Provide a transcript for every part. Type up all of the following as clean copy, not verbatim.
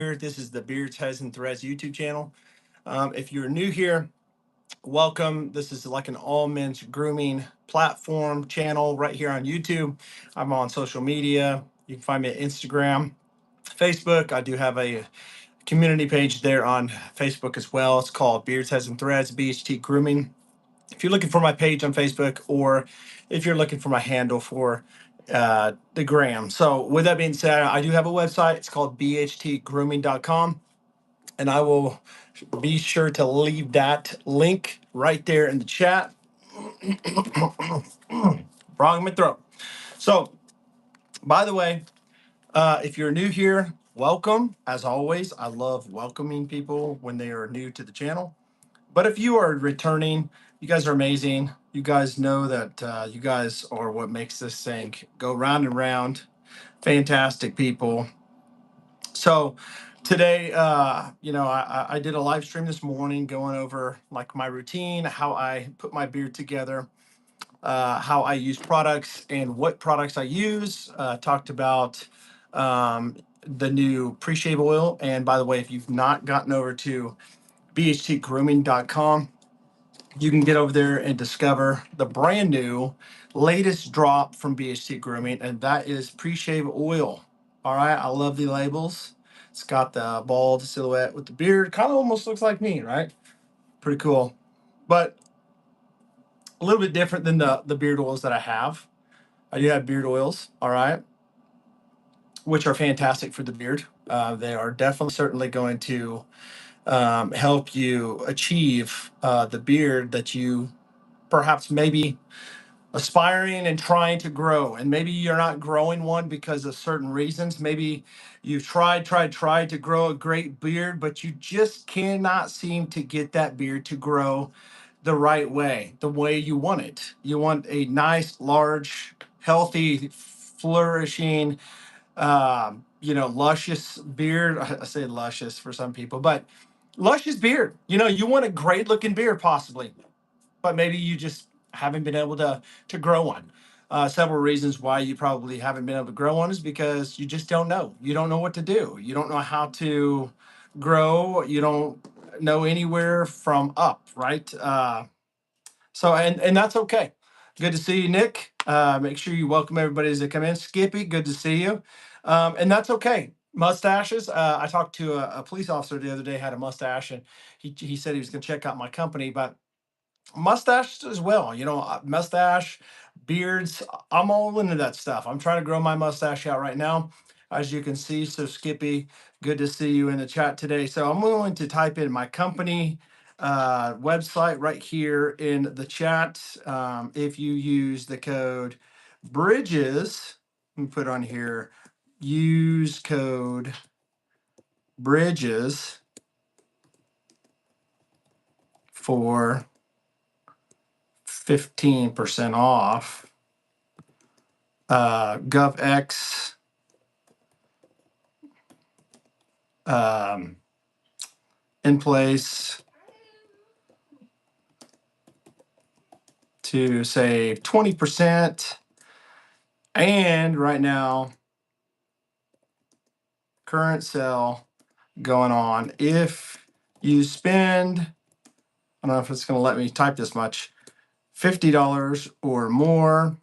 This is the Beards, Heads, and Threads YouTube channel. If you're new here, welcome. This is like an all men's grooming platform channel right here on YouTube. I'm on social media. You can find me at Instagram, Facebook. I do have a community page there on Facebook as well. It's called Beards, Heads, and Threads, BHT Grooming. If you're looking for my page on Facebook, or if you're looking for my handle for the gram. So with that being said, I do have a website. It's called bhtgrooming.com, and I will be sure to leave that link right there in the chat. Frog in my throat. So, by the way, if you're new here, welcome. As always, I love welcoming people when they are new to the channel. But if you are returning, you guys are amazing. You guys know that you guys are what makes this thing go round and round. Fantastic people. So today, I did a live stream this morning going over like my routine, how I put my beard together, how I use products and what products I use. Talked about the new pre-shave oil. And by the way, if you've not gotten over to bhtgrooming.com, you can get over there and discover the brand new latest drop from BHT Grooming, and that is pre-shave oil. All right, I love the labels. It's got the bald silhouette with the beard. Kind of almost looks like me, right? Pretty cool. But a little bit different than the beard oils that I have. I do have beard oils, all right, which are fantastic for the beard. They are definitely certainly going to help you achieve the beard that you perhaps maybe aspiring and trying to grow. And maybe you're not growing one because of certain reasons. Maybe you've tried to grow a great beard, but you just cannot seem to get that beard to grow the right way, the way you want it. You want a nice, large, healthy, flourishing, luscious beard. I say luscious for some people, but luscious beard. You want a great looking beard possibly, but maybe you just haven't been able to grow one. Several reasons why you probably haven't been able to grow one is because you just don't know. You don't know what to do. You don't know how to grow. You don't know anywhere from up, right? And that's okay. Good to see you, Nick. Make sure you welcome everybody as they come in. Skippy, good to see you. And that's okay. Mustaches. I talked to a police officer the other day, had a mustache, and he said he was going to check out my company, but mustache as well, mustache, beards. I'm all into that stuff. I'm trying to grow my mustache out right now, as you can see. So Skippy, good to see you in the chat today. So I'm going to type in my company website right here in the chat. If you use the code bridges, let me put on here, use code bridges for 15% off. GovX in place to save 20%. And right now, current sale going on. If you spend, I don't know if it's going to let me type this much, $50 or more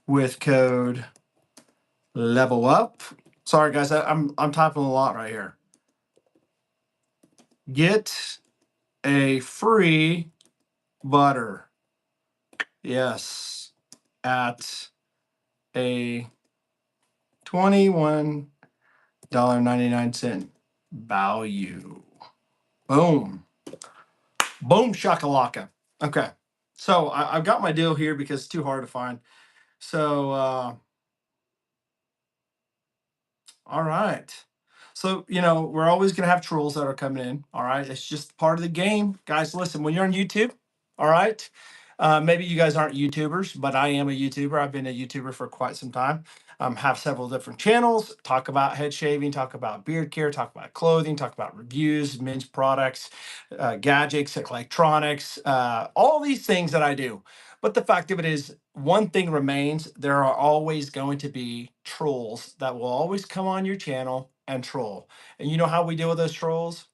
with code level up. Sorry guys, I'm typing a lot right here. Get a free butter. Yes, at a $21.99 value. Boom. Boom shakalaka. Okay. So I've got my deal here because it's too hard to find. So, all right. So, we're always going to have trolls that are coming in. All right. It's just part of the game. Guys, listen, when you're on YouTube, all right. Maybe you guys aren't YouTubers, but I am a YouTuber. I've been a YouTuber for quite some time. Have several different channels, talk about head shaving, talk about beard care, talk about clothing, talk about reviews, men's products, gadgets, electronics, all these things that I do. But the fact of it is, one thing remains: there are always going to be trolls that will always come on your channel and troll. And you know how we deal with those trolls?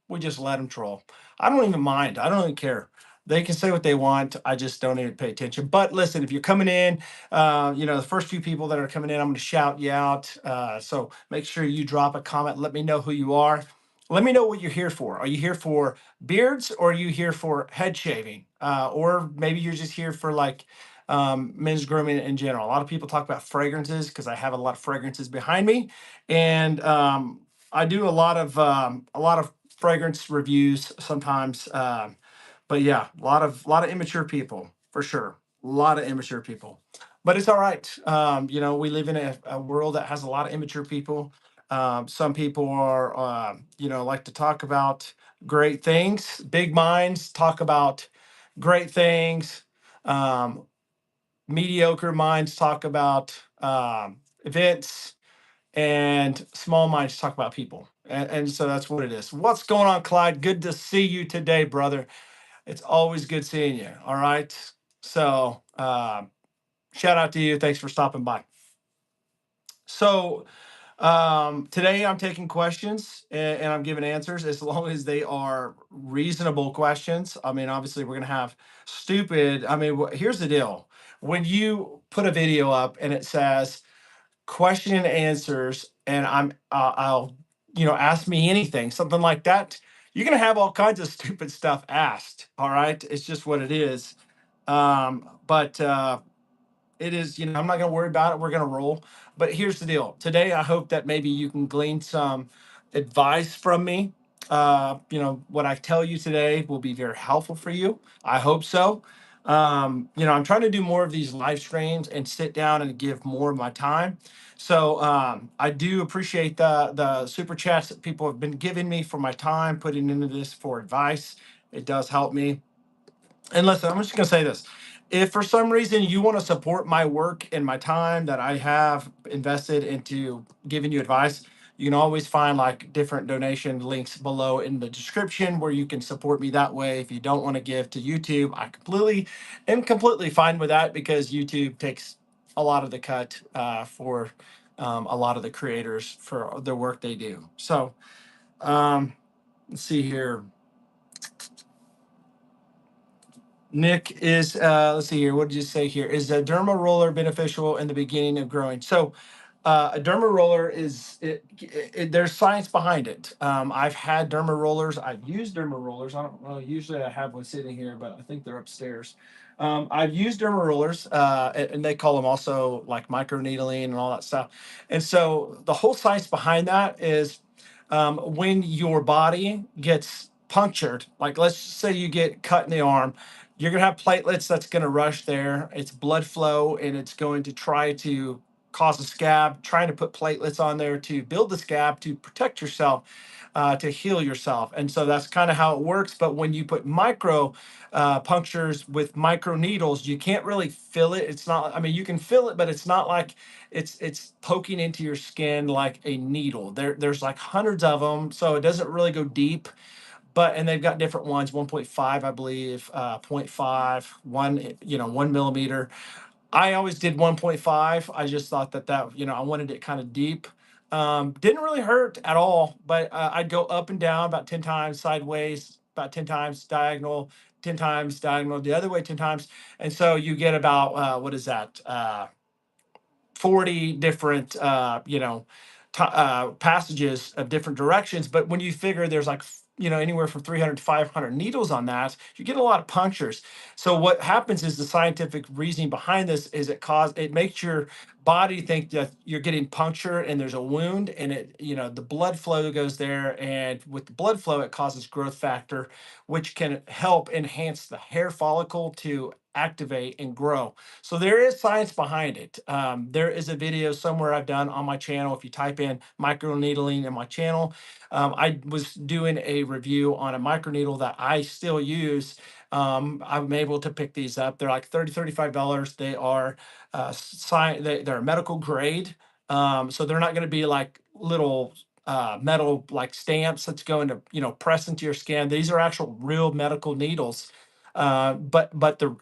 We just let them troll. I don't even mind. I don't even care. They can say what they want. I just don't even pay attention. But listen, if you're coming in, the first few people that are coming in, I'm going to shout you out. So make sure you drop a comment. Let me know who you are. Let me know what you're here for. Are you here for beards, or are you here for head shaving? Or maybe you're just here for like men's grooming in general. A lot of people talk about fragrances because I have a lot of fragrances behind me. And I do a lot of fragrance reviews sometimes. But yeah, a lot of immature people for sure. A lot of immature people, but it's all right. We live in a world that has a lot of immature people. Some people are, like to talk about great things. Big minds talk about great things. Um, Mediocre minds talk about events, and small minds talk about people. And so that's what it is. What's going on, Clyde? Good to see you today, brother. It's always good seeing you. All right. So, shout out to you. Thanks for stopping by. So, today I'm taking questions, and I'm giving answers as long as they are reasonable questions. I mean, obviously, we're going to have stupid. I mean, here's the deal: when you put a video up and it says, question and answers, and I'll ask me anything, something like that, you're gonna have all kinds of stupid stuff asked. All right, it's just what it is. But it is, I'm not gonna worry about it. We're gonna roll. But here's the deal: today, I hope that maybe you can glean some advice from me. What I tell you today will be very helpful for you. I hope so. I'm trying to do more of these live streams and sit down and give more of my time. So I do appreciate the super chats that people have been giving me for my time, putting into this for advice. It does help me. And listen, I'm just going to say this. If for some reason you want to support my work and my time that I have invested into giving you advice, you can always find like different donation links below in the description where you can support me that way. If you don't want to give to YouTube, I completely fine with that, because YouTube takes a lot of the cut for a lot of the creators for the work they do. So let's see here. Nick is, let's see here. What did you say here? Is a derma roller beneficial in the beginning of growing? So, a derma roller there's science behind it. I've had derma rollers. I've used derma rollers. I don't know. Usually I have one sitting here, but I think they're upstairs. I've used derma rollers, and they call them also like microneedling and all that stuff. And so the whole science behind that is when your body gets punctured, like let's say you get cut in the arm, you're going to have platelets that's going to rush there. It's blood flow, and it's going to try to cause a scab, trying to put platelets on there to build the scab to protect yourself, to heal yourself. And so that's kind of how it works. But when you put micro punctures with micro needles, you can't really feel it. It's not, I mean, you can feel it, but it's not like it's poking into your skin like a needle. There's like hundreds of them, so it doesn't really go deep. And they've got different ones: 1.5, I believe, zero point 0.5, 1 millimeter. I always did 1.5. I just thought that I wanted it kind of deep. Didn't really hurt at all, but I'd go up and down about 10 times, sideways about 10 times, diagonal 10 times, diagonal the other way 10 times. And so you get about, what is that? 40 different passages of different directions. But when you figure there's like anywhere from 300 to 500 needles on that, you get a lot of punctures. So what happens is, the scientific reasoning behind this is it makes your body think that you're getting punctured and there's a wound, and the blood flow goes there, and with the blood flow it causes growth factor, which can help enhance the hair follicle to activate and grow. So there is science behind it. There is a video somewhere I've done on my channel. If you type in microneedling in my channel, I was doing a review on a microneedle that I still use. I'm able to pick these up. They're like $35. They are they're medical grade. So they're not going to be like little metal like stamps that's going to press into your skin. These are actual real medical needles. But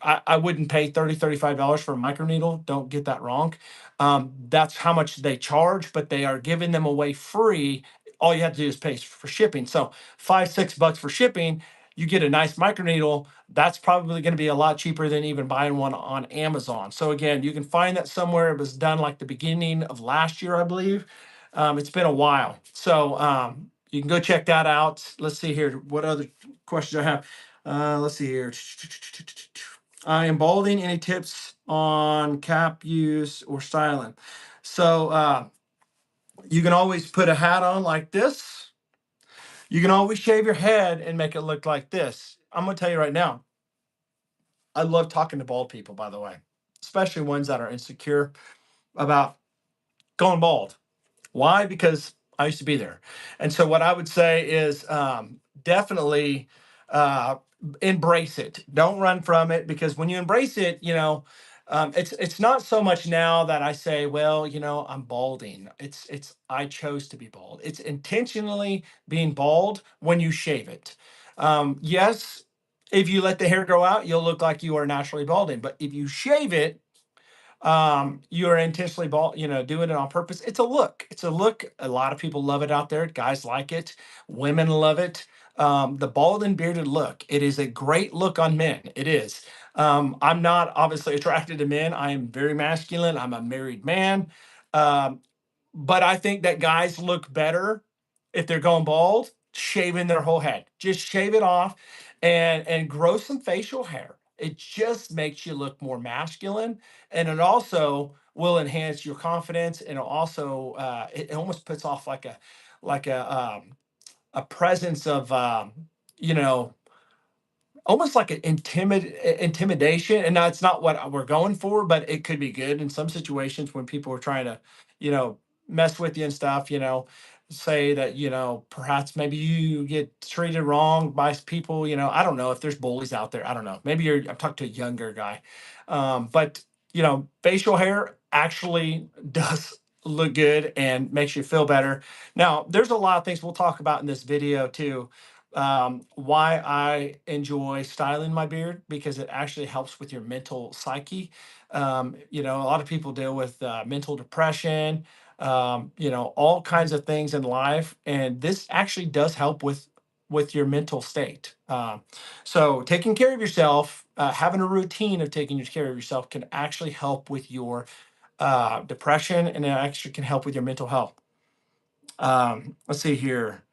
I wouldn't pay $35 for a microneedle. Don't get that wrong. That's how much they charge, but they are giving them away free. All you have to do is pay for shipping. So $5-6 for shipping, you get a nice microneedle. That's probably going to be a lot cheaper than even buying one on Amazon. So again, you can find that somewhere. It was done like the beginning of last year, I believe. It's been a while. So you can go check that out. Let's see here. What other questions I have? Let's see here. I am balding. Any tips on cap use or styling? So you can always put a hat on like this. You can always shave your head and make it look like this. I'm going to tell you right now, I love talking to bald people, by the way, especially ones that are insecure about going bald. Why? Because I used to be there. And so what I would say is definitely uh, embrace it. Don't run from it, because when you embrace it, it's not so much now that I say, well, I'm balding. It's I chose to be bald. It's intentionally being bald when you shave it. Yes, if you let the hair grow out, you'll look like you are naturally balding. But if you shave it, you are intentionally doing it on purpose. It's a look. A lot of people love it out there. Guys like it. Women love it. The bald and bearded look, it is a great look on men. It is. I'm not obviously attracted to men. I am very masculine. I'm a married man. um, but I think that guys look better if they're going bald, shaving their whole head. Just shave it off and grow some facial hair. It just makes you look more masculine, and it also will enhance your confidence. And it almost puts off like a presence of you know almost like an intimidation. And that's not what we're going for, but it could be good in some situations when people are trying to you know mess with you and stuff. Say that perhaps maybe you get treated wrong by people. I don't know if there's bullies out there. I don't know, maybe I'm talking to a younger guy. But facial hair actually does look good and makes you feel better. Now there's a lot of things we'll talk about in this video too. Why I enjoy styling my beard, because it actually helps with your mental psyche. A lot of people deal with mental depression, all kinds of things in life, and this actually does help with your mental state. So taking care of yourself, having a routine of taking care of yourself can actually help with your depression, and it actually can help with your mental health. Let's see here.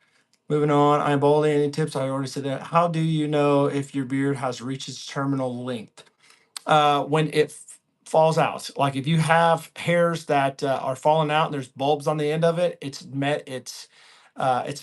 Moving on, I'm balding. Any tips? I already said that. How do you know if your beard has reached its terminal length? When it falls out. Like if you have hairs that are falling out and there's bulbs on the end of it, it's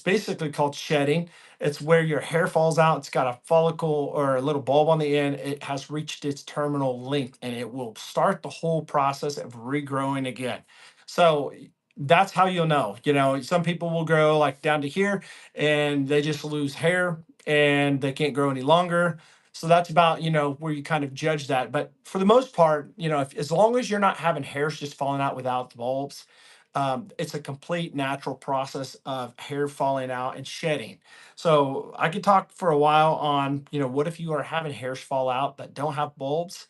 basically called shedding. It's where your hair falls out. It's got a follicle or a little bulb on the end. It has reached its terminal length, and it will start the whole process of regrowing again. So that's how you'll know. Some people will grow like down to here and they just lose hair and they can't grow any longer. So that's about, where you kind of judge that. But for the most part, if as long as you're not having hairs just falling out without the bulbs, it's a complete natural process of hair falling out and shedding. So I could talk for a while on, what if you are having hairs fall out that don't have bulbs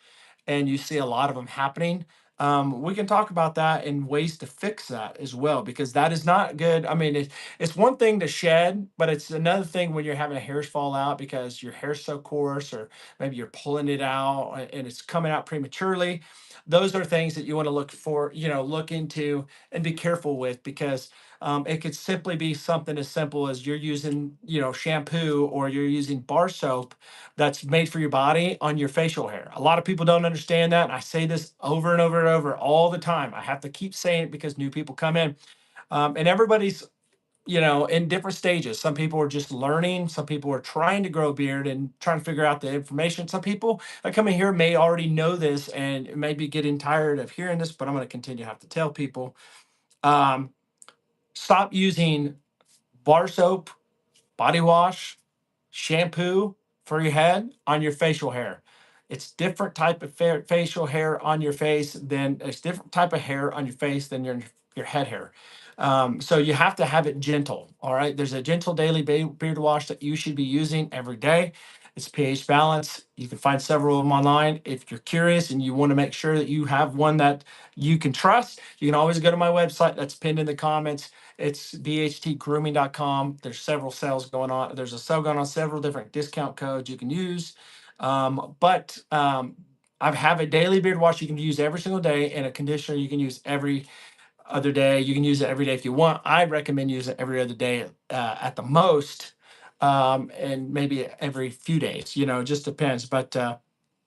and you see a lot of them happening. We can talk about that and ways to fix that as well, because that is not good. I mean, it's one thing to shed, but it's another thing when you're having a hairs fall out because your hair's so coarse, or maybe you're pulling it out and it's coming out prematurely. Those are things that you want to look into and be careful with, because it could simply be something as simple as you're using, shampoo, or you're using bar soap that's made for your body on your facial hair. A lot of people don't understand that. And I say this over and over and over all the time. I have to keep saying it because new people come in. And everybody's, in different stages. Some people are just learning. Some people are trying to grow a beard and trying to figure out the information. Some people that come in here may already know this and may be getting tired of hearing this, but I'm going to continue to have to tell people, um, stop using bar soap, body wash, shampoo for your head on your facial hair. It's different type of facial hair on your face than it's different type of hair on your face than your head hair. So you have to have it gentle. All right. There's a gentle daily beard wash that you should be using every day. It's pH balance. You can find several of them online. If you're curious and you want to make sure that you have one that you can trust, you can always go to my website that's pinned in the comments. It's bhtgrooming.com. There's several sales going on. There's a sale going on, several different discount codes you can use. But I have a daily beard wash you can use every single day, and a conditioner you can use every other day. You can use it every day if you want. I recommend using it every other day at the most, and maybe every few days. You know, it just depends. But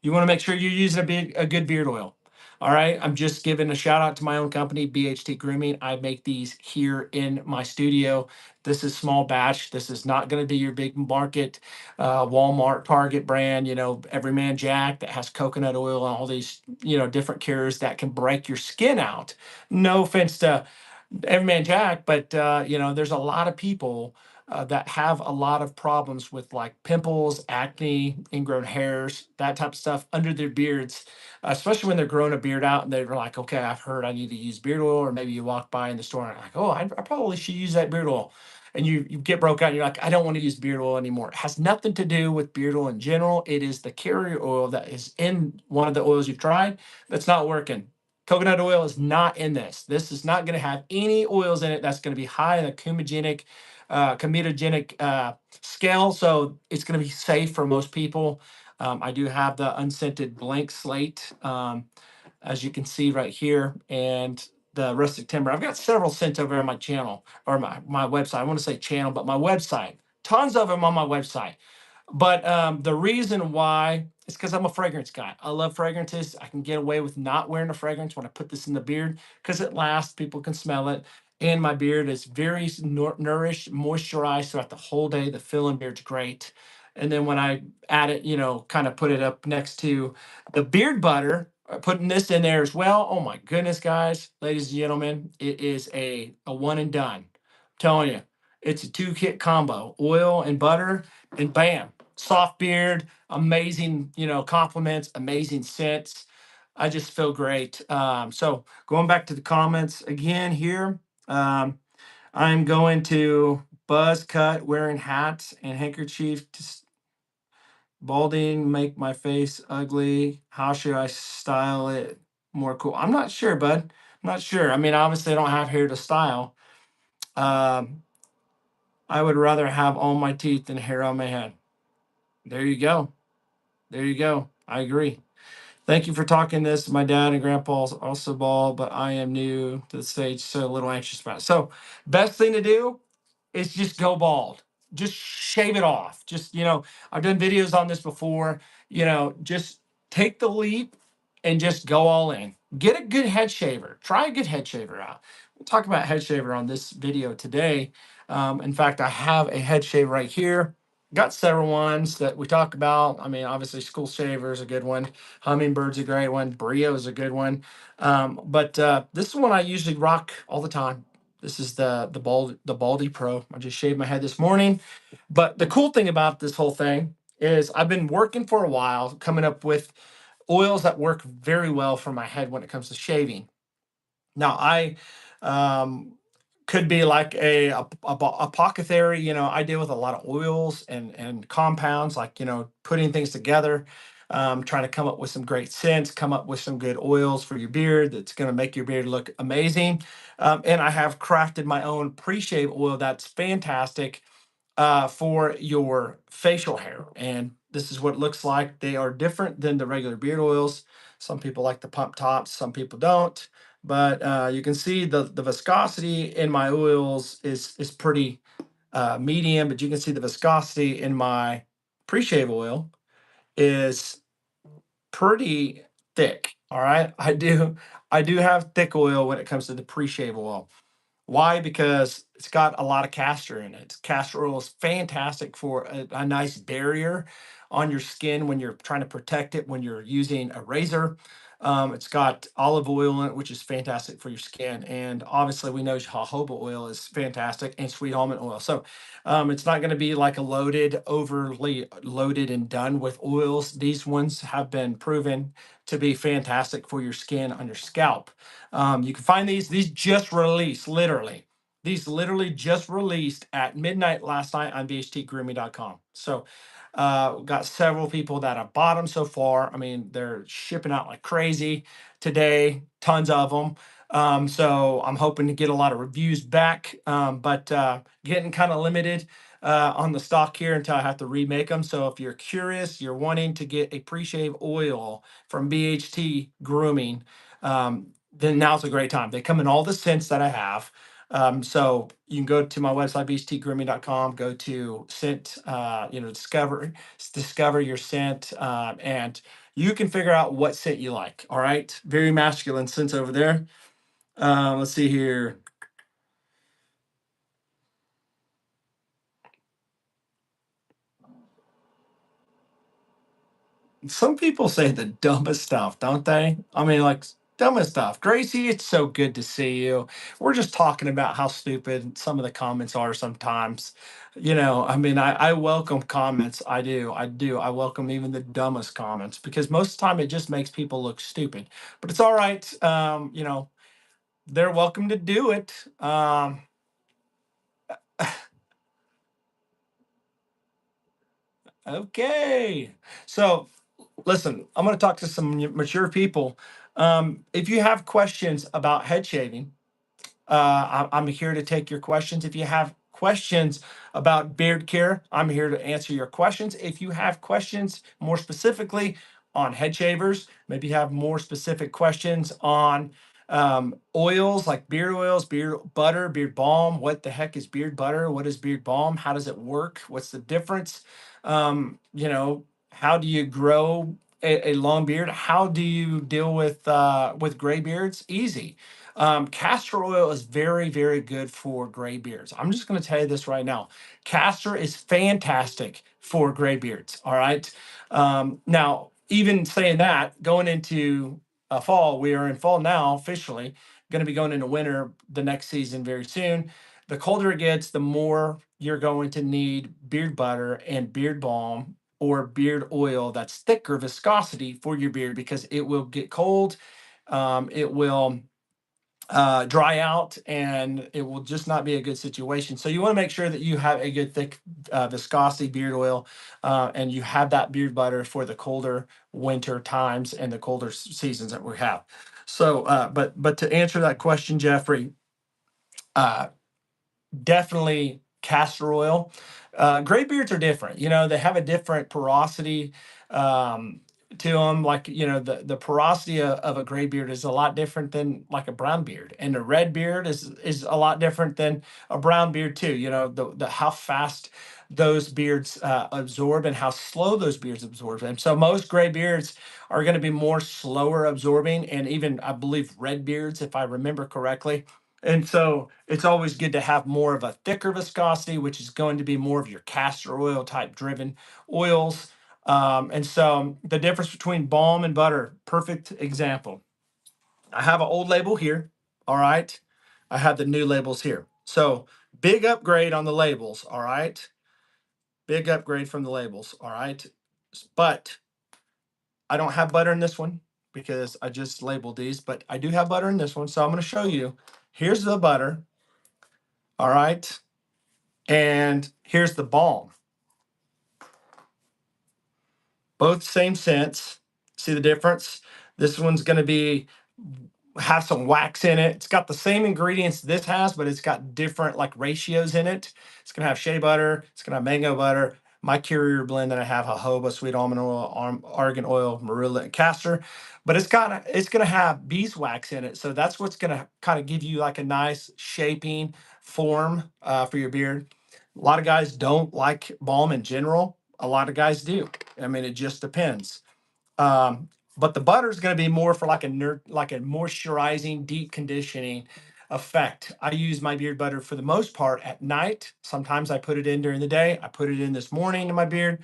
you want to make sure you're using a good beard oil. All right. I'm just giving a shout out to my own company, BHT Grooming. I make these here in my studio. This is small batch. This is not going to be your big market, Walmart, Target brand, you know, Everyman Jack that has coconut oil and all these, you know, different cures that can break your skin out. No offense to Everyman Jack, but you know, there's a lot of people that have a lot of problems with like pimples, acne, ingrown hairs, that type of stuff under their beards, especially when they're growing a beard out and they're like, okay, I've heard I need to use beard oil, or maybe you walk by in the store and like, oh, I probably should use that beard oil. And you get broke out and you're like, I don't want to use beard oil anymore. It has nothing to do with beard oil in general. It is the carrier oil that is in one of the oils you've tried that's not working. Coconut oil is not in this. This is not going to have any oils in it that's going to be high in the comedogenic scale. So it's going to be safe for most people. I do have the unscented blank slate, as you can see right here, and the rustic timber. I've got several scents over on my channel or my website. I want to say channel, but my website. Tons of them on my website. But the reason why is because I'm a fragrance guy. I love fragrances. I can get away with not wearing a fragrance when I put this in the beard because it lasts. People can smell it. And my beard is very nourished, moisturized throughout the whole day. The fill-in beard's great. And then when I add it, you know, kind of put it up next to the beard butter, putting this in there as well. Oh my goodness, guys, ladies and gentlemen, it is a one and done. I'm telling you, it's a two-kit combo, oil and butter, and bam, soft beard, amazing, you know, compliments, amazing scents. I just feel great. So going back to the comments again here, I'm going to buzz cut, wearing hats and handkerchief to balding, make my face ugly. How should I style it more cool? I'm not sure, bud. I'm not sure. I mean, obviously I don't have hair to style. Um, I would rather have all my teeth than hair on my head. There you go. There you go. I agree. Thank you for talking this. My dad and grandpa's also bald, but I am new to the stage, so a little anxious about it. So, best thing to do is just go bald. Just shave it off. Just, you know, I've done videos on this before. You know, just take the leap and just go all in. Get a good head shaver. Try a good head shaver out. We'll talk about head shaver on this video today. In fact, I have a head shaver right here. Got several ones that we talk about. I mean, obviously, School Shaver is a good one. Hummingbird's a great one. Brio is a good one. But this is one I usually rock all the time. This is the Baldy Pro. I just shaved my head this morning. But the cool thing about this whole thing is I've been working for a while, coming up with oils that work very well for my head when it comes to shaving. Now I um, could be like a apothecary. You know, I deal with a lot of oils and compounds, like, you know, putting things together, trying to come up with some great scents, come up with some good oils for your beard that's going to make your beard look amazing. And I have crafted my own pre-shave oil that's fantastic for your facial hair. And this is what it looks like. They are different than the regular beard oils. Some people like the pump tops, some people don't. But you can see the viscosity in my oils is pretty medium, but you can see the viscosity in my pre-shave oil is pretty thick. All right. I do have thick oil when it comes to the pre-shave oil. Why? Because it's got a lot of castor in it. Castor oil is fantastic for a nice barrier on your skin when you're trying to protect it when you're using a razor. It's got olive oil in it, which is fantastic for your skin. And obviously, we know jojoba oil is fantastic, and sweet almond oil. So it's not going to be like a overly loaded and done with oils. These ones have been proven to be fantastic for your skin on your scalp. You can find these just released, literally. These literally just released at midnight last night on BHTGrooming.com. So got several people that have bought them so far. I mean, they're shipping out like crazy today, tons of them. So I'm hoping to get a lot of reviews back, but getting kind of limited on the stock here until I have to remake them. So if you're curious, you're wanting to get a pre-shave oil from BHT Grooming, then now's a great time. They come in all the scents that I have. So you can go to my website, bhtgrooming.com, go to scent, discover your scent, and you can figure out what scent you like. All right. Very masculine scents over there. Let's see here. Some people say the dumbest stuff, don't they? I mean, like dumbest stuff. Gracie, it's so good to see you. We're just talking about how stupid some of the comments are sometimes. I mean, I welcome comments. I do. I do. I welcome even the dumbest comments because most of the time it just makes people look stupid. But it's all right. They're welcome to do it. Okay. So listen, I'm going to talk to some mature people. If you have questions about head shaving, I'm here to take your questions. If you have questions about beard care, I'm here to answer your questions. If you have questions more specifically on head shavers, maybe you have more specific questions on oils like beard oils, beard butter, beard balm. What the heck is beard butter? What is beard balm? How does it work? What's the difference? How do you grow a long beard? How do you deal with gray beards? Easy. Castor oil is very, very good for gray beards. I'm just going to tell you this right now. Castor is fantastic for gray beards. All right. Now, even saying that, going into fall, we are in fall now, officially, going to be going into winter the next season very soon. The colder it gets, the more you're going to need beard butter and beard balm or beard oil that's thicker viscosity for your beard because it will get cold. It will dry out and it will just not be a good situation. So you want to make sure that you have a good thick viscosity beard oil and you have that beard butter for the colder winter times and the colder seasons that we have. So, but to answer that question, Jeffrey, uh, definitely castor oil. Gray beards are different. They have a different porosity to them. Like, the porosity of a gray beard is a lot different than like a brown beard. And a red beard is a lot different than a brown beard too. The how fast those beards absorb and how slow those beards absorb. And so most gray beards are going to be more slower absorbing. And even I believe red beards, if I remember correctly, and so it's always good to have more of a thicker viscosity, which is going to be more of your castor oil type driven oils. And so the difference between balm and butter, perfect example. I have an old label here. All right. I have the new labels here. So big upgrade on the labels. All right. Big upgrade from the labels. All right. But I don't have butter in this one because I just labeled these, but I do have butter in this one. So I'm going to show you. Here's the butter. All right. And here's the balm. Both same scents. See the difference? This one's going to have some wax in it. It's got the same ingredients this has, but it's got different like ratios in it. It's going to have shea butter. It's going to have mango butter. My carrier blend that I have jojoba, sweet almond oil, argan oil, marula, and castor. But it's going to have beeswax in it. So that's what's going to kind of give you like a nice shaping form for your beard. A lot of guys don't like balm in general. A lot of guys do. I mean, it just depends. Um, but the butter is going to be more for like a moisturizing, deep conditioning effect. I use my beard butter for the most part at night. Sometimes I put it in during the day. I put it in this morning in my beard.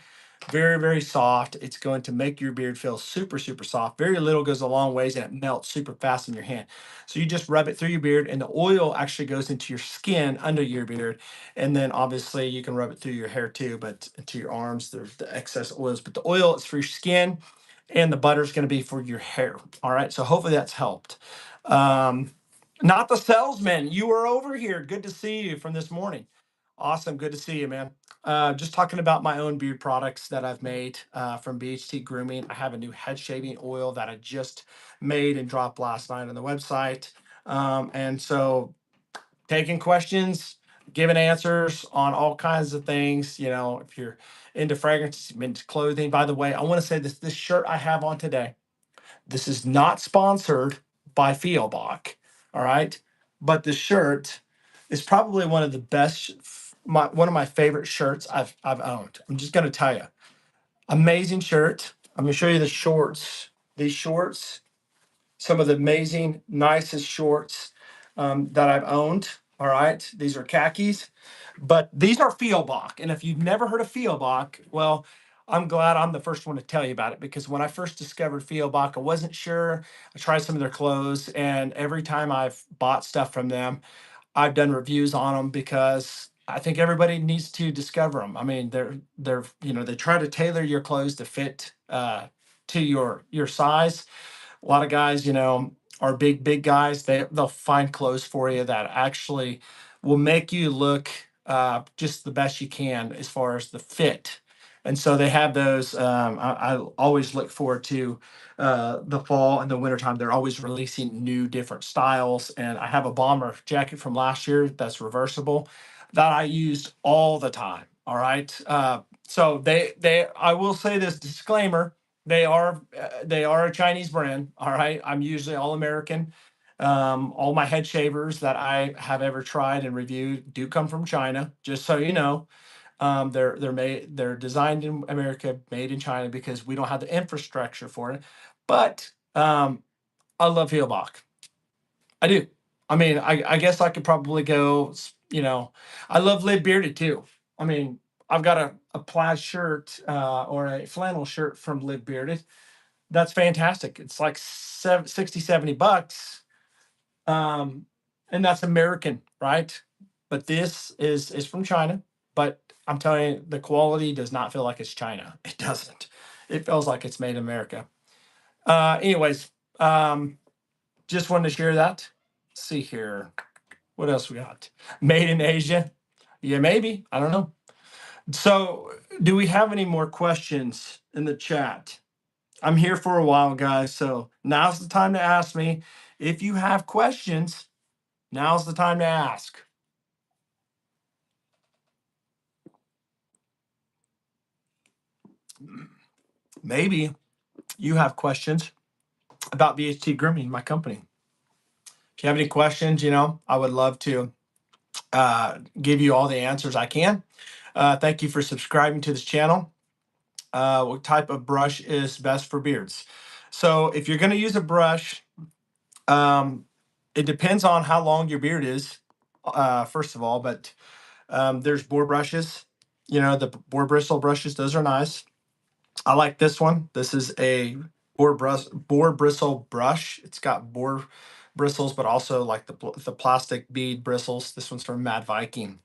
Very, very soft. It's going to make your beard feel super, super soft. Very little goes a long ways and it melts super fast in your hand. So you just rub it through your beard and the oil actually goes into your skin under your beard. And then obviously you can rub it through your hair too, but to your arms, there's the excess oils. But the oil is for your skin and the butter is going to be for your hair. All right. So hopefully that's helped. Um, Not the salesman. You were over here. Good to see you from this morning. Awesome. Good to see you, man. Just talking about my own beard products that I've made from BHT Grooming. I have a new head shaving oil that I just made and dropped last night on the website. And so taking questions, giving answers on all kinds of things. You know, if you're into fragrances, into clothing. By the way, I want to say this shirt I have on today, this is not sponsored by Fioboc, all right? But the shirt is probably one of the best, one of my favorite shirts I've owned. I'm just gonna tell you, amazing shirt. I'm gonna show you the shorts. These shorts, some of the amazing, nicest shorts that I've owned. All right, these are khakis, but these are Fioboc. And if you've never heard of Fioboc, well, I'm glad I'm the first one to tell you about it, because when I first discovered Fioboc, I wasn't sure. I tried some of their clothes, and every time I've bought stuff from them, I've done reviews on them because I think everybody needs to discover them. I mean, they're they try to tailor your clothes to fit to your size. A lot of guys, are big guys. They'll find clothes for you that actually will make you look just the best you can as far as the fit. And so they have those. I always look forward to the fall and the wintertime. They're always releasing new, different styles. And I have a bomber jacket from last year that's reversible that I used all the time. All right. So I will say this disclaimer: they are a Chinese brand. All right. I'm usually all American. All my head shavers that I have ever tried and reviewed do come from China, just so you know. They're designed in America, made in China, because we don't have the infrastructure for it. But I love Fieldbach. I do. I mean, I guess I could probably go, I love Live Bearded too. I mean, I've got a plaid shirt or a flannel shirt from Live Bearded. That's fantastic. It's like 60, $70. Um, and that's American, right? But this is from China. But I'm telling you, the quality does not feel like it's China. It doesn't. It feels like it's made in America. Anyways, just wanted to share that. Let's see here. What else we got? Made in Asia. Yeah, maybe. I don't know. So, do we have any more questions in the chat? I'm here for a while, guys. So now's the time to ask me. If you have questions, now's the time to ask. Maybe you have questions about BHT Grooming, my company. If you have any questions, I would love to give you all the answers I can. Thank you for subscribing to this channel. What type of brush is best for beards? So if you're going to use a brush, it depends on how long your beard is, first of all, but there's boar brushes, the boar bristle brushes. Those are nice. I like this one. This is a boar bristle brush. It's got boar bristles, but also like the plastic bead bristles. This one's from Mad Viking,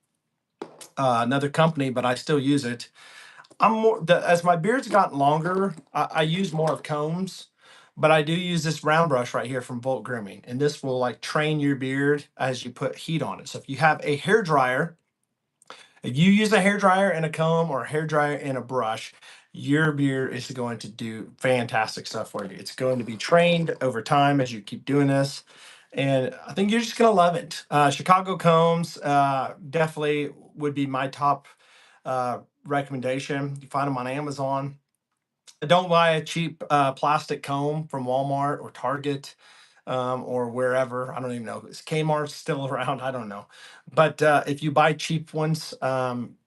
another company, but I still use it. As my beard's gotten longer, I use more of combs, but I do use this round brush right here from Volt Grooming, and this will like train your beard as you put heat on it. So if you have a hair dryer, if you use a hair dryer and a comb, or a hair dryer and a brush, your beard is going to do fantastic stuff for you. It's going to be trained over time as you keep doing this. And I think you're just going to love it. Chicago combs definitely would be my top recommendation. You find them on Amazon. Don't buy a cheap plastic comb from Walmart or Target or wherever. I don't even know. Is Kmart still around? I don't know. But if you buy cheap ones,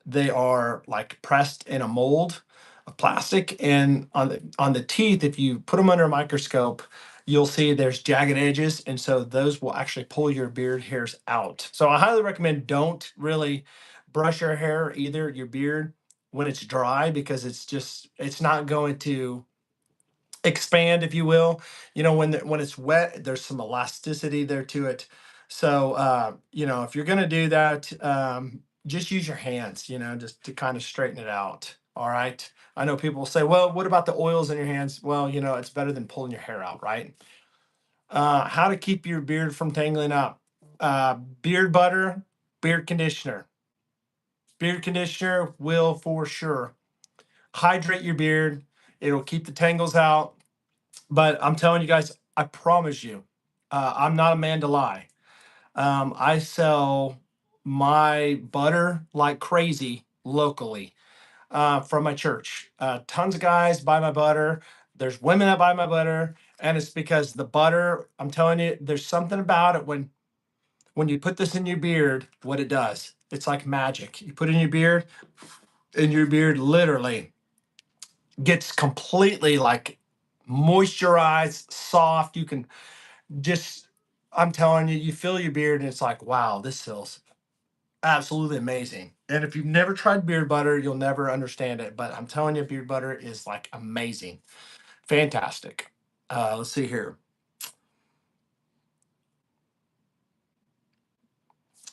they are like pressed in a mold of plastic, and on the teeth, if you put them under a microscope, you'll see there's jagged edges, and so those will actually pull your beard hairs out. So I highly recommend don't really brush your hair, either your beard, when it's dry, because it's not going to expand, if you will. When it's wet, there's some elasticity there to it. So if you're going to do that, just use your hands, just to kind of straighten it out. All right. I know people will say, well, what about the oils in your hands? Well, it's better than pulling your hair out, right? How to keep your beard from tangling up. Beard butter, beard conditioner. Beard conditioner will for sure hydrate your beard. It'll keep the tangles out. But I'm telling you guys, I promise you, I'm not a man to lie. I sell my butter like crazy locally from my church. Tons of guys buy my butter. There's women that buy my butter, and it's because the butter. I'm telling you, there's something about it when you put this in your beard. What it does, it's like magic. You put it in your beard, and your beard literally gets completely like moisturized, soft. You can just, I'm telling you, you feel your beard, and it's like, wow, this feels absolutely amazing. And if you've never tried beard butter, you'll never understand it. But I'm telling you, beard butter is like amazing, fantastic. Let's see here.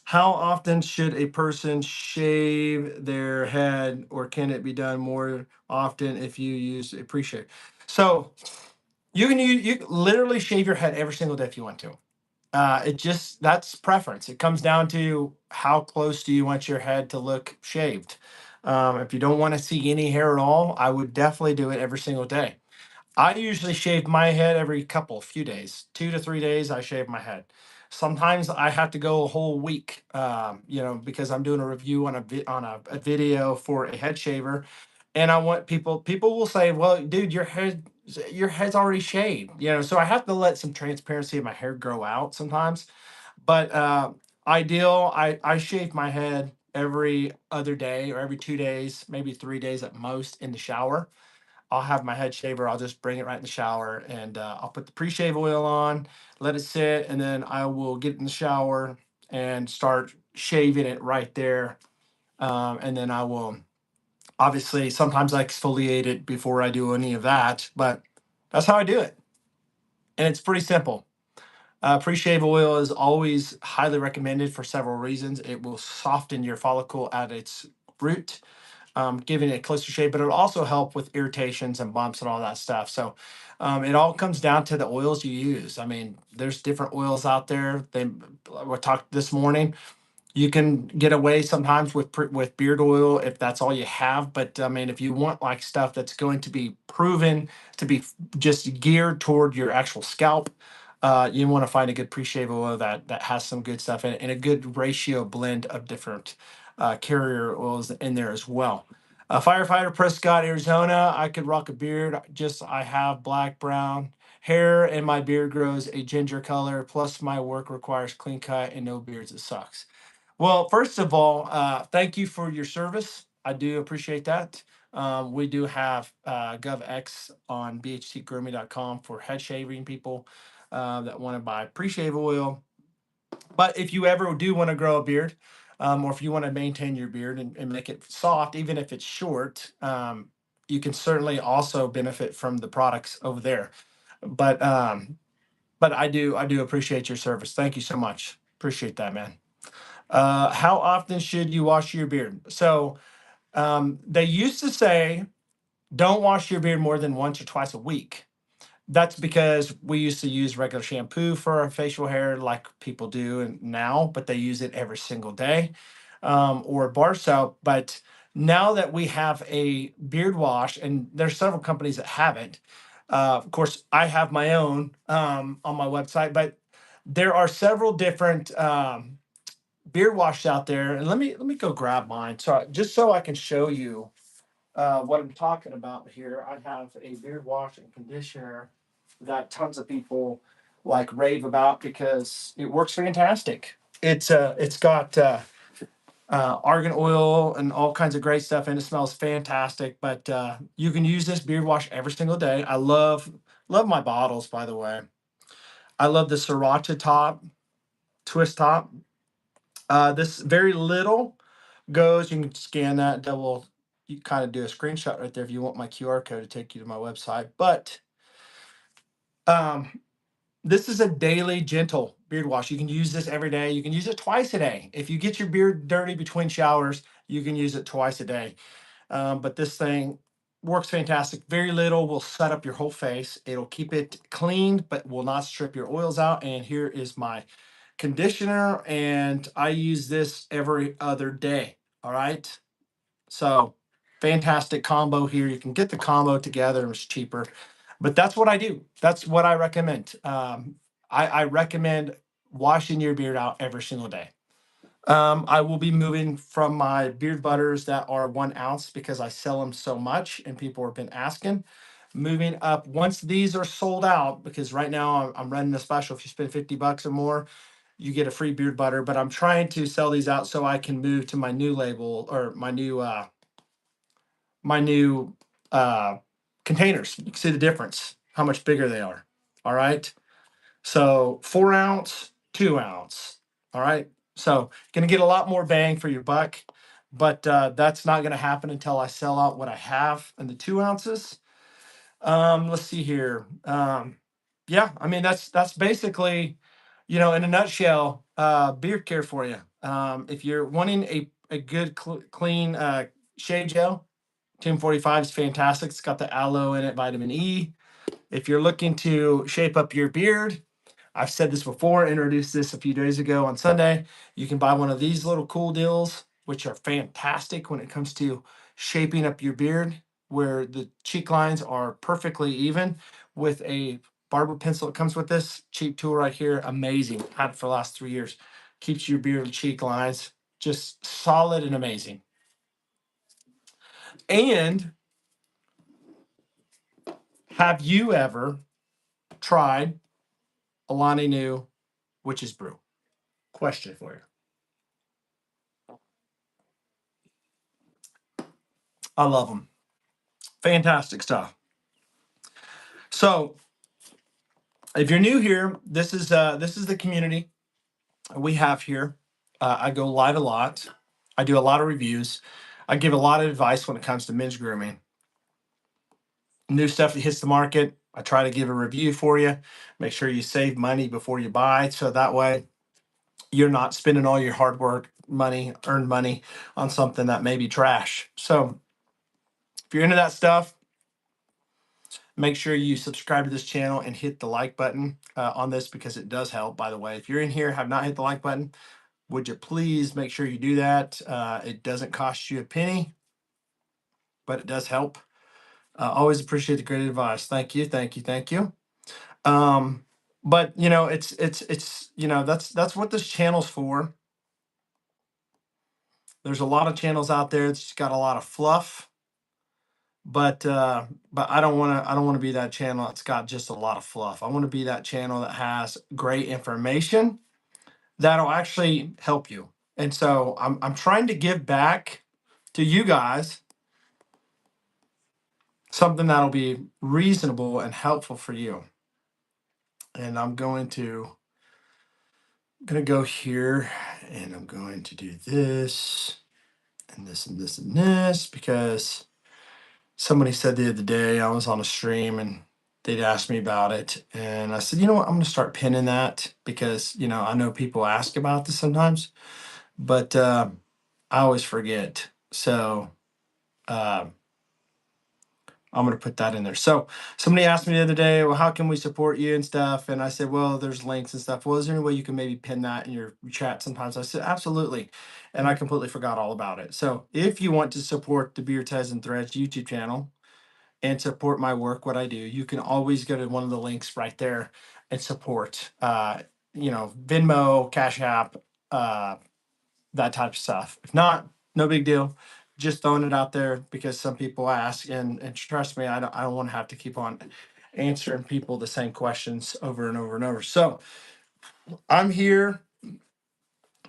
How often should a person shave their head, or can it be done more often if you use appreciate? So you can literally shave your head every single day if you want to. It just that's preference. It comes down to how close do you want your head to look shaved. If you don't want to see any hair at all, I would definitely do it every single day. I usually shave my head every few days, 2 to 3 days. I shave my head. Sometimes I have to go a whole week, because I'm doing a review on a video for a head shaver, and I want people will say, well, dude, your head's already shaved, so I have to let some transparency of my hair grow out sometimes. But ideal, I shave my head every other day or every 2 days, maybe 3 days at most in the shower. I'll have my head shaver. I'll just bring it right in the shower, and I'll put the pre-shave oil on, let it sit, and then I will get in the shower and start shaving it right there. And then I will obviously sometimes I exfoliate it before I do any of that, but that's how I do it. And it's pretty simple. Pre-shave oil is always highly recommended for several reasons. It will soften your follicle at its root, giving it a closer shape, but it'll also help with irritations and bumps and all that stuff. So it all comes down to the oils you use. I mean, there's different oils out there. We talked this morning. You can get away sometimes with beard oil if that's all you have. But I mean, if you want like stuff that's going to be proven to be just geared toward your actual scalp, you want to find a good pre-shave oil that has some good stuff in it and a good ratio blend of different carrier oils in there as well. Firefighter Prescott, Arizona. I could rock a beard. Just I have black, brown hair, and my beard grows a ginger color. Plus, my work requires clean cut and no beards. It sucks. Well, first of all, thank you for your service. I do appreciate that. We do have GovX on BHTGrooming.com for head shaving people that want to buy pre-shave oil. But if you ever do want to grow a beard, or if you want to maintain your beard and make it soft, even if it's short, you can certainly also benefit from the products over there. But I do appreciate your service. Thank you so much. Appreciate that, man. How often should you wash your beard? So they used to say, don't wash your beard more than once or twice a week. That's because we used to use regular shampoo for our facial hair, like people do now, but they use it every single day, or bar soap. But now that we have a beard wash, and there's several companies that have it. Of course, I have my own on my website, but there are several different beard wash out there, and let me go grab mine just so I can show you what I'm talking about here. I have a beard wash and conditioner that tons of people like rave about because it works fantastic. It's got argan oil and all kinds of great stuff, and it smells fantastic. But you can use this beard wash every single day. I love my bottles, by the way. I love the sriracha top, twist top. This very little goes. You can scan that. That will you kind of do a screenshot right there if you want my QR code to take you to my website. But um, this is a daily gentle beard wash. You can use this every day. You can use it twice a day. If you get your beard dirty between showers, you can use it twice a day. But this thing works fantastic. Very little will set up your whole face. It'll keep it clean, but will not strip your oils out. And here is my conditioner, and I use this every other day. All right. So fantastic combo here. You can get the combo together and it's cheaper, but that's what I do. That's what I recommend. I recommend washing your beard out every single day. I will be moving from my beard butters that are 1 ounce because I sell them so much and people have been asking. Moving up once these are sold out, because right now I'm running a special. If you spend $50 or more, you get a free beard butter. But I'm trying to sell these out so I can move to my new label or my new containers. You can see the difference, how much bigger they are. All right. So 4 ounce, 2 ounce. All right. So going to get a lot more bang for your buck, but that's not going to happen until I sell out what I have in the 2 ounces. Let's see here. Yeah, I mean that's basically, in a nutshell, beard care for you. If you're wanting a good clean shave gel, Team 45 is fantastic. It's got the aloe in it, vitamin E. If you're looking to shape up your beard, I've said this before, introduced this a few days ago on Sunday. You can buy one of these little cool deals, which are fantastic when it comes to shaping up your beard, where the cheek lines are perfectly even with a barber pencil. It comes with this cheap tool right here. Amazing. Had it for the last 3 years. Keeps your beard and cheek lines just solid and amazing. And have you ever tried Alani New Witch's Brew? Question for you. I love them. Fantastic stuff. So, if you're new here, this is the community we have here. I go live a lot. I do a lot of reviews. I give a lot of advice when it comes to men's grooming. New stuff that hits the market, I try to give a review for you. Make sure you save money before you buy, so that way you're not spending all your hard work money, earned money on something that may be trash. So, if you're into that stuff, make sure you subscribe to this channel and hit the like button on this, because it does help. By the way, if you're in here, have not hit the like button, would you please make sure you do that? It doesn't cost you a penny, but it does help. Always appreciate the great advice. Thank you, thank you, thank you. But it's that's what this channel's for. There's a lot of channels out there that's got a lot of fluff, but I don't want to be that channel that's got just a lot of fluff. I want to be that channel that has great information that'll actually help you. And so I'm trying to give back to you guys something that'll be reasonable and helpful for you. And I'm gonna go here, and I'm going to do this and this and this and this, because somebody said the other day I was on a stream and they'd asked me about it, and I said, you know what, I'm gonna start pinning that, because I know people ask about this sometimes, but I always forget. So uh, I'm going to put that in there. So somebody asked me the other day, well, how can we support you and stuff? And I said, well, there's links and stuff. Well, is there any way you can maybe pin that in your chat sometimes? I said, absolutely. And I completely forgot all about it. So if you want to support the Beer Tez and Threads YouTube channel and support my work, what I do, you can always go to one of the links right there and support, Venmo, Cash App, that type of stuff. If not, no big deal. Just throwing it out there because some people ask, and trust me, I don't want to have to keep on answering people the same questions over and over and over. So I'm here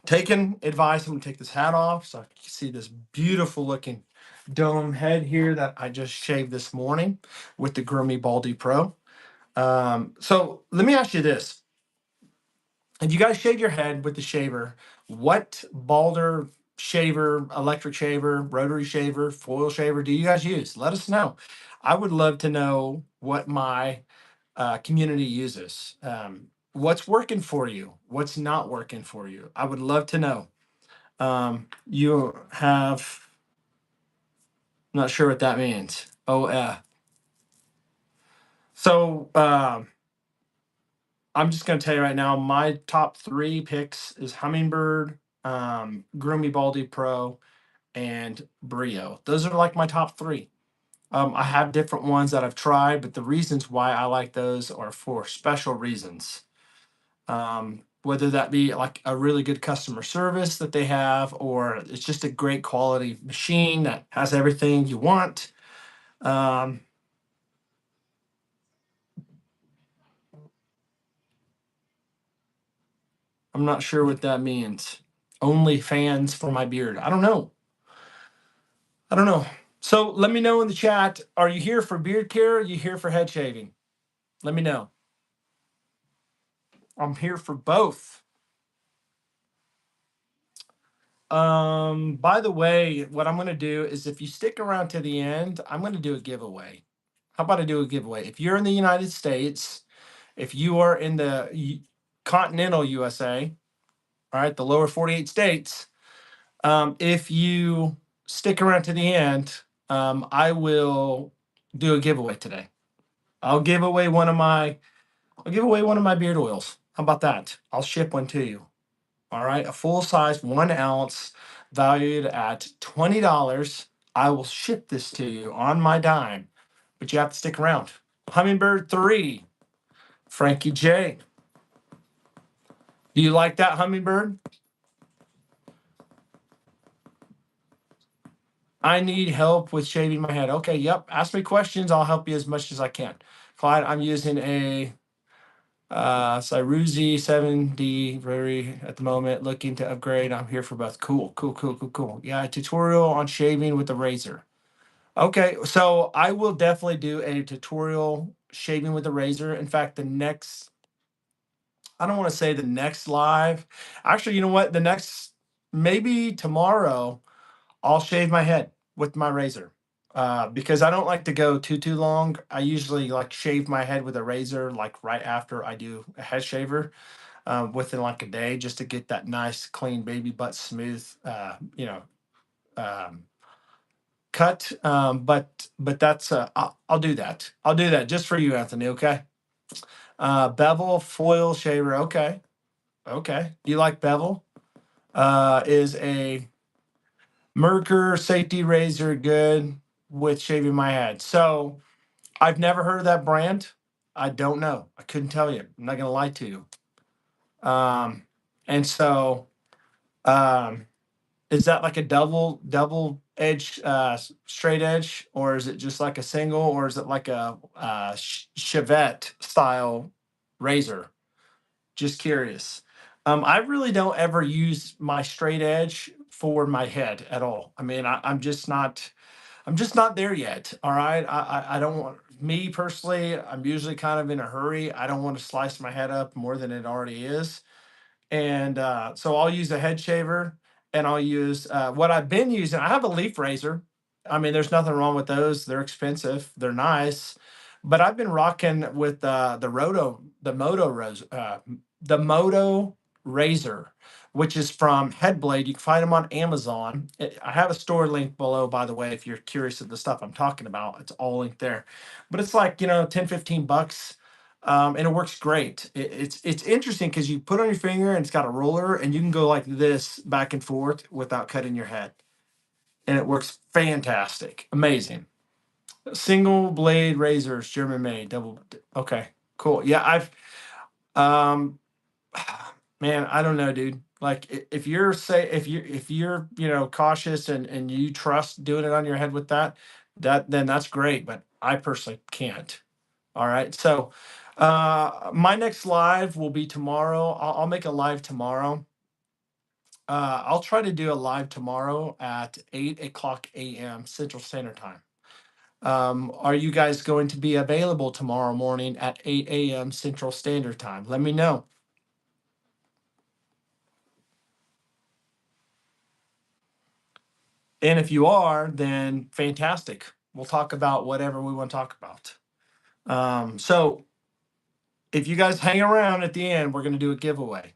taking advice. I'm gonna take this hat off so I can see this beautiful looking dome head here that I just shaved this morning with the Groomy Baldy Pro. So let me ask you this. If you guys shave your head with the shaver, what balder shaver, electric shaver, rotary shaver, foil shaver do you guys use? Let us know. I would love to know what my community uses. What's working for you? What's not working for you? I would love to know. You have, not sure what that means. Oh, so I'm just going to tell you right now, my top 3 picks is Hummingbird, Groomy Baldy Pro, and Brio. Those are like my top 3. I have different ones that I've tried, but the reasons why I like those are for special reasons. Whether that be like a really good customer service that they have, or it's just a great quality machine that has everything you want. Um, I'm not sure what that means. Only fans for my beard. I don't know. I don't know. So let me know in the chat. Are you here for beard care? Or are you here for head shaving? Let me know. I'm here for both. By the way, what I'm going to do is if you stick around to the end, I'm going to do a giveaway. How about I do a giveaway? If you're in the United States, if you are in the continental USA, all right, the lower 48 states, if you stick around to the end, I will do a giveaway today. I'll give away one of my I'll give away one of my beard oils. How about that? I'll ship one to you. All right, a full size 1 ounce valued at $20. I will ship this to you on my dime, but you have to stick around. Hummingbird 3, Frankie J. Do you like that hummingbird? I need help with shaving my head. Okay, yep. Ask me questions. I'll help you as much as I can. Clyde, I'm using a Cyruzi 7D very at the moment, looking to upgrade. I'm here for both. Cool, cool, cool, cool, cool. Yeah, a tutorial on shaving with a razor. Okay, so I will definitely do a tutorial shaving with a razor. In fact, I don't want to say the next live. Actually, you know what? The next, maybe tomorrow, I'll shave my head with my razor. Because I don't like to go too long. I usually like shave my head with a razor like right after I do a head shaver, within like a day, just to get that nice clean baby butt smooth, um, cut. But that's I'll do that. I'll do that just for you, Anthony. Okay. Bevel foil shaver. Okay. Okay. Do you like bevel? Is a Merkur safety razor good with shaving my head? So I've never heard of that brand. I don't know. I couldn't tell you. I'm not gonna lie to you. And so um, is that like a double edge, straight edge, or is it just like a single, or is it like a Chevette style razor? Just curious. I really don't ever use my straight edge for my head at all. I mean, I'm just not there yet. All right. I don't want me personally. I'm usually kind of in a hurry. I don't want to slice my head up more than it already is. And so I'll use a head shaver, and I'll use what I've been using. I have a leaf razor. I mean, there's nothing wrong with those. They're expensive. They're nice. But I've been rocking with the Moto razor, which is from Headblade. You can find them on Amazon. I have a store link below, by the way, if you're curious of the stuff I'm talking about. It's all linked there. But it's like, 10, 15 bucks. And it works great. It's interesting because you put on your finger and it's got a roller, and you can go like this back and forth without cutting your head, and it works fantastic, amazing. Single blade razors, German made, double. Okay, cool. Yeah, I've um, man, I don't know, dude. Like if you're if you're cautious and you trust doing it on your head with that then that's great. But I personally can't. All right. So my next live will be tomorrow. I'll make a live tomorrow. I'll try to do a live tomorrow at 8 o'clock a.m. Central Standard Time. Are you guys going to be available tomorrow morning at 8 a.m. Central Standard Time? Let me know. And if you are, then fantastic. We'll talk about whatever we want to talk about. So if you guys hang around at the end, we're going to do a giveaway.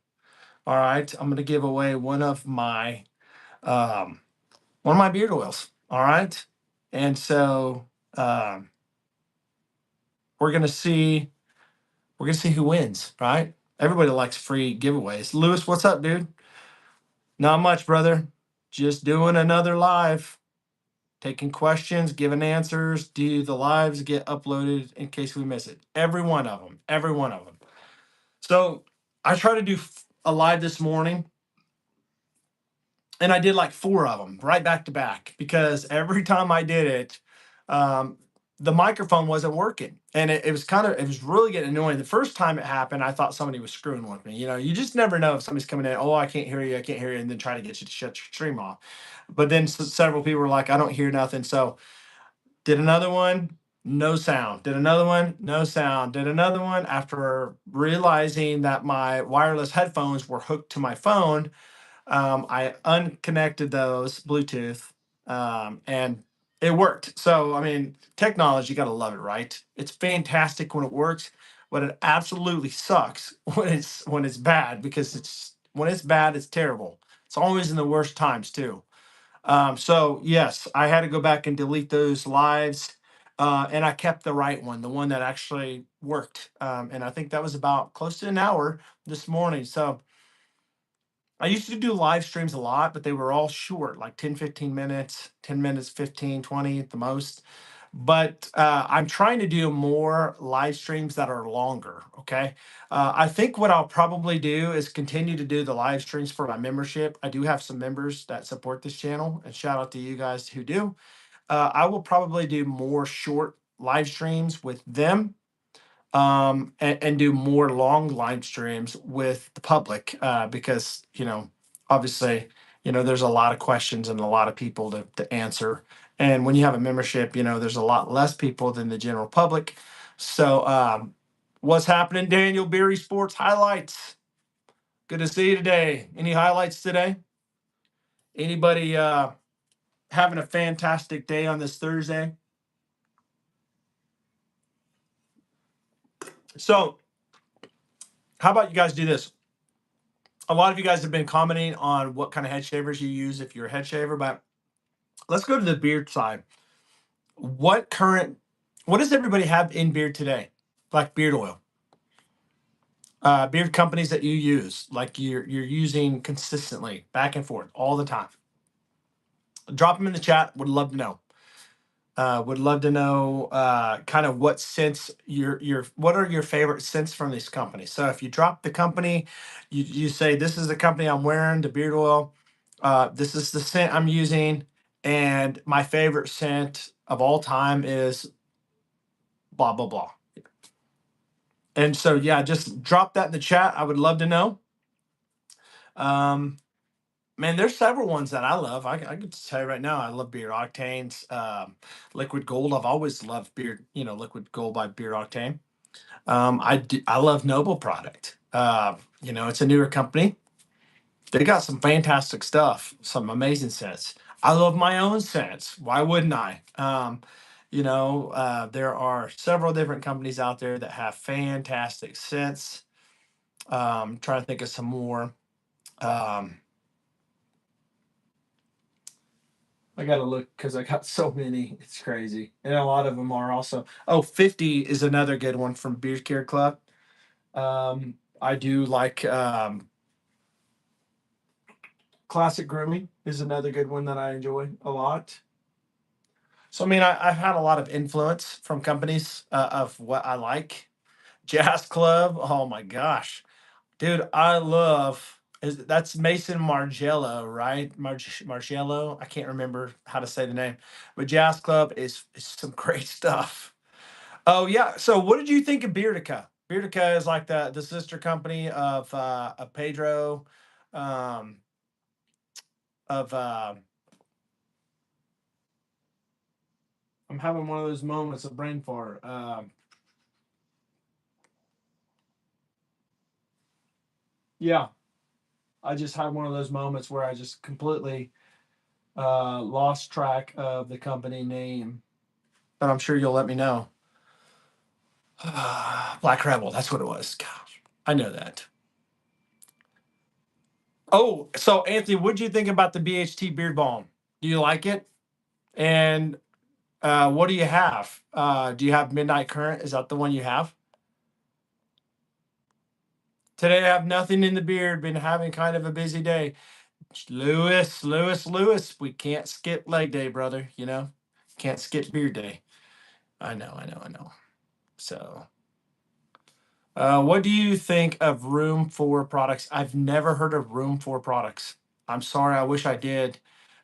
All right. I'm going to give away um, one of my beard oils. All right. And so we're going to see We're gonna see who wins, right? Everybody likes free giveaways. Lewis, what's up, dude? Not much, brother. Just doing another live, taking questions, giving answers. Do the lives get uploaded in case we miss it? Every one of them. Every one of them. So I tried to do a live this morning, and I did like 4 of them right back to back because every time I did it, um, the microphone wasn't working, and it was really getting annoying. The first time it happened, I thought somebody was screwing with me. You know, you just never know if somebody's coming in. Oh, I can't hear you. I can't hear you, and then try to get you to shut your stream off. But then several people were like, I don't hear nothing. So did another one, no sound. Did another one, no sound. Did another one after realizing that my wireless headphones were hooked to my phone. I unconnected those Bluetooth, and it worked. So, I mean, technology, you got to love it, right? It's fantastic when it works, but it absolutely sucks when it's bad because when it's bad, it's terrible. It's always in the worst times too. So yes, I had to go back and delete those lives, and I kept the right one, the one that actually worked. And I think that was about close to an hour this morning. So I used to do live streams a lot, but they were all short, like 10, 15 minutes, 10 minutes, 15, 20 at the most. But I'm trying to do more live streams that are longer. Okay. I think what I'll probably do is continue to do the live streams for my membership. I do have some members that support this channel, and shout out to you guys who do. I will probably do more short live streams with them, and do more long live streams with the public, because obviously, there's a lot of questions and a lot of people to answer, and when you have a membership, there's a lot less people than the general public. So what's happening, Daniel? Beery Sports highlights, good to see you today. Any highlights today? Anybody having a fantastic day on this Thursday? So how about you guys do this? A lot of you guys have been commenting on what kind of head shavers you use if you're a head shaver, but let's go to the beard side. What does everybody have in beard today? Like beard oil, beard companies that you use, like you're using consistently, back and forth, all the time. Drop them in the chat. Would love to know. Would love to know kind of what scents what are your favorite scents from these companies. So if you drop the company, you say this is the company I'm wearing, the beard oil. This is the scent I'm using, and my favorite scent of all time is blah blah blah. And so yeah, just drop that in the chat. I would love to know. Um, Man, there's several ones that I love. I could tell you right now, I love Beard Octane's Liquid Gold. I've always loved beard, Liquid Gold by Beard Octane. I love Noble Product. It's a newer company. They got some fantastic stuff, some amazing scents. I love my own scents. Why wouldn't I? There are several different companies out there that have fantastic scents. Trying to think of some more. Um, I gotta look because I got so many. It's crazy, and a lot of them are also. Oh, 50 is another good one from Beard Care Club. I do like Classic Grooming is another good one that I enjoy a lot. So I mean, I've had a lot of influence from companies of what I like. Jazz Club. Oh my gosh, dude, I love. That's Mason Margello, right? Margello. I can't remember how to say the name, but Jazz Club is some great stuff. Oh yeah. So what did you think of Beardica? Beardica is like the sister company of Pedro, um, of I'm having one of those moments of brain fart. Yeah, I just had one of those moments where I just completely lost track of the company name, but I'm sure you'll let me know. Black Rebel, that's what it was. Gosh, I know that. Oh, so Anthony, what do you think about the BHT Beard Balm? Do you like it? And what do you have? Do you have Midnight Current? Is that the one you have? Today I have nothing in the beard. Been having kind of a busy day. Lewis. We can't skip leg day, brother. You know, can't skip beard day. I know. So, what do you think of Room 4 products? I've never heard of Room 4 products. I'm sorry. I wish I did.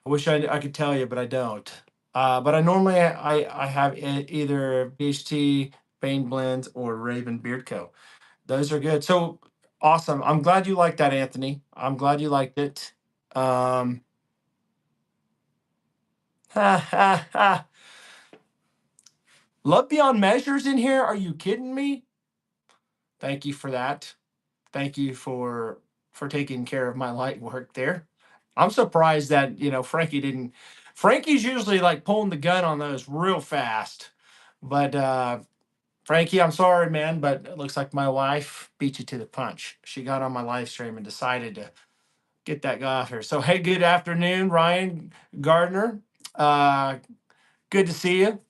I wish I could tell you, but I don't. But I normally I have either BHT, Bane Blends, or Raven Beard Co. Those are good. So awesome. I'm glad you liked that, Anthony. I'm glad you liked it. Um, ha, ha, ha. Love Beyond Measures in here. Are you kidding me? Thank you for that. Thank you for taking care of my light work there. I'm surprised that Frankie didn't. Frankie's usually like pulling the gun on those real fast, but Frankie, I'm sorry, man, but it looks like my wife beat you to the punch. She got on my live stream and decided to get that guy off here. So hey, good afternoon, Ryan Gardner. Uh, good to see you.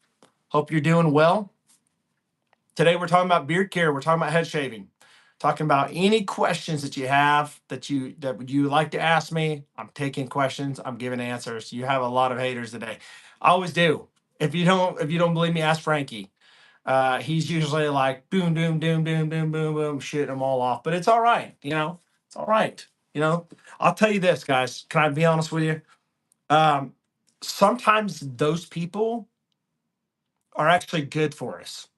Hope you're doing well. Today we're talking about beard care. We're talking about head shaving. Talking about any questions that you have that you like to ask me. I'm taking questions. I'm giving answers. You have a lot of haters today. I always do. If you don't believe me, ask Frankie. He's usually like boom, boom, boom, boom, boom, boom, boom, shitting them all off. But it's all right. It's all right. I'll tell you this, guys. Can I be honest with you? Um, Sometimes those people are actually good for us.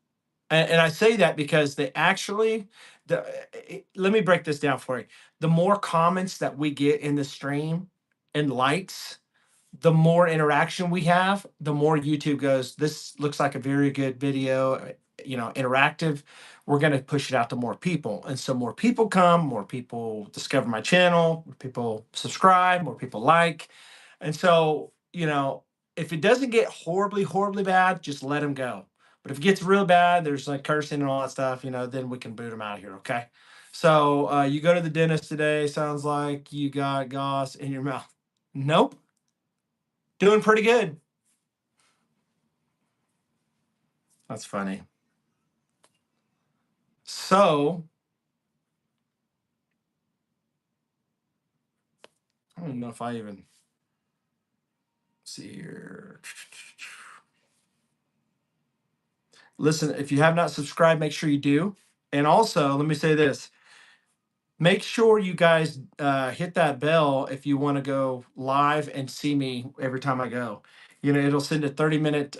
And I say that because they actually, let me break this down for you. The more comments that we get in the stream and likes, the more interaction we have, the more YouTube goes, this looks like a very good video, interactive. We're going to push it out to more people. And so more people come, more people discover my channel, more people subscribe, more people like. And so, if it doesn't get horribly, horribly bad, just let them go. But if it gets real bad, there's like cursing and all that stuff, then we can boot them out of here. Okay. So you go to the dentist today. Sounds like you got gauze in your mouth. Nope. Doing pretty good. That's funny. So, I don't even know if I even see here. Listen, if you have not subscribed, make sure you do. And also, let me say this. Make sure you guys hit that bell if you want to go live and see me every time I go. It'll send a 30-minute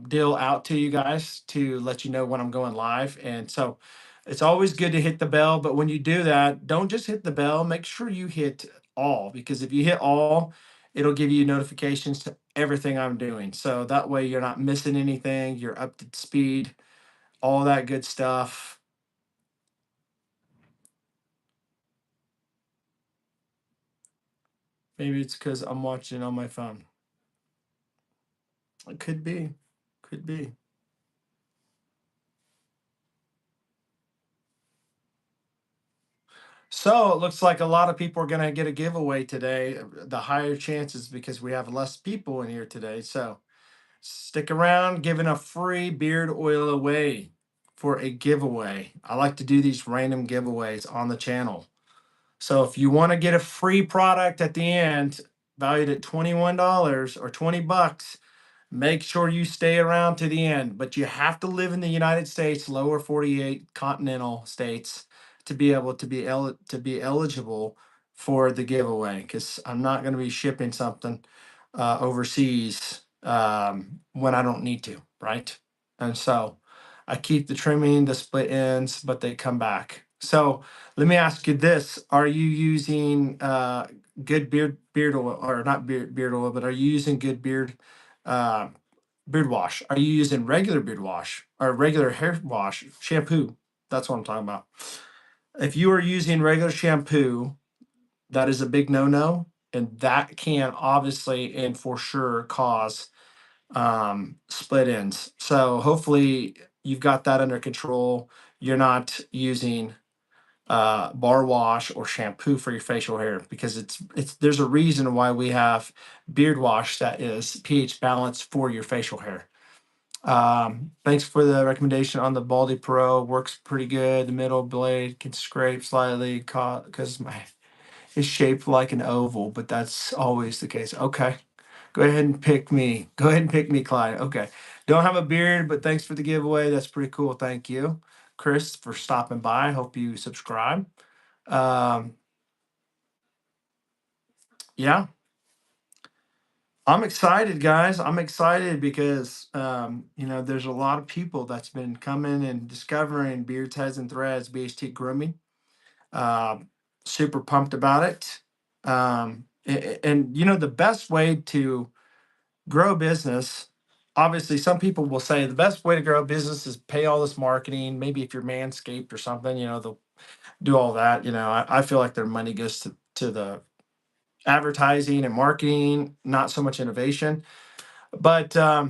deal out to you guys to let you know when I'm going live. And so it's always good to hit the bell. But when you do that, don't just hit the bell. Make sure you hit all, because if you hit all, it'll give you notifications to everything I'm doing. So that way you're not missing anything. You're up to speed, all that good stuff. Maybe it's because I'm watching on my phone. It could be. Could be. So it looks like a lot of people are going to get a giveaway today. The higher chances because we have less people in here today. So stick around, giving a free beard oil away for a giveaway. I like to do these random giveaways on the channel. So if you want to get a free product at the end, valued at $21 or $20, make sure you stay around to the end. But you have to live in the United States, lower 48 continental states, to be able to be eligible for the giveaway. Because I'm not going to be shipping something overseas when I don't need to, right? And so I keep the trimming, the split ends, but they come back. So let me ask you this: are you using good beard oil, or not beard oil, but are you using good uh, beard wash? Are you using regular beard wash or regular hair wash shampoo? That's what I'm talking about. If you are using regular shampoo, that is a big no-no, and that can obviously and for sure cause split ends. So hopefully you've got that under control. You're not using bar wash or shampoo for your facial hair, because it's there's a reason why we have beard wash that is pH balanced for your facial hair. Thanks for the recommendation on the Baldy Pro. Works pretty good. The middle blade can scrape slightly because my is shaped like an oval, but that's always the case. Okay. Go ahead and pick me. Go ahead and pick me, Clyde. Okay. Don't have a beard, but thanks for the giveaway. That's pretty cool. Thank you, Chris, for stopping by. Hope you subscribe. Um, yeah, I'm excited, guys. I'm excited because there's a lot of people that's been coming and discovering Beards, Heads, and Threads, BHT Grooming. Um, Super pumped about it. And the best way to grow a business, obviously, some people will say the best way to grow a business is pay all this marketing. Maybe if you're Manscaped or something, they'll do all that. I feel like their money goes to the advertising and marketing, not so much innovation. But I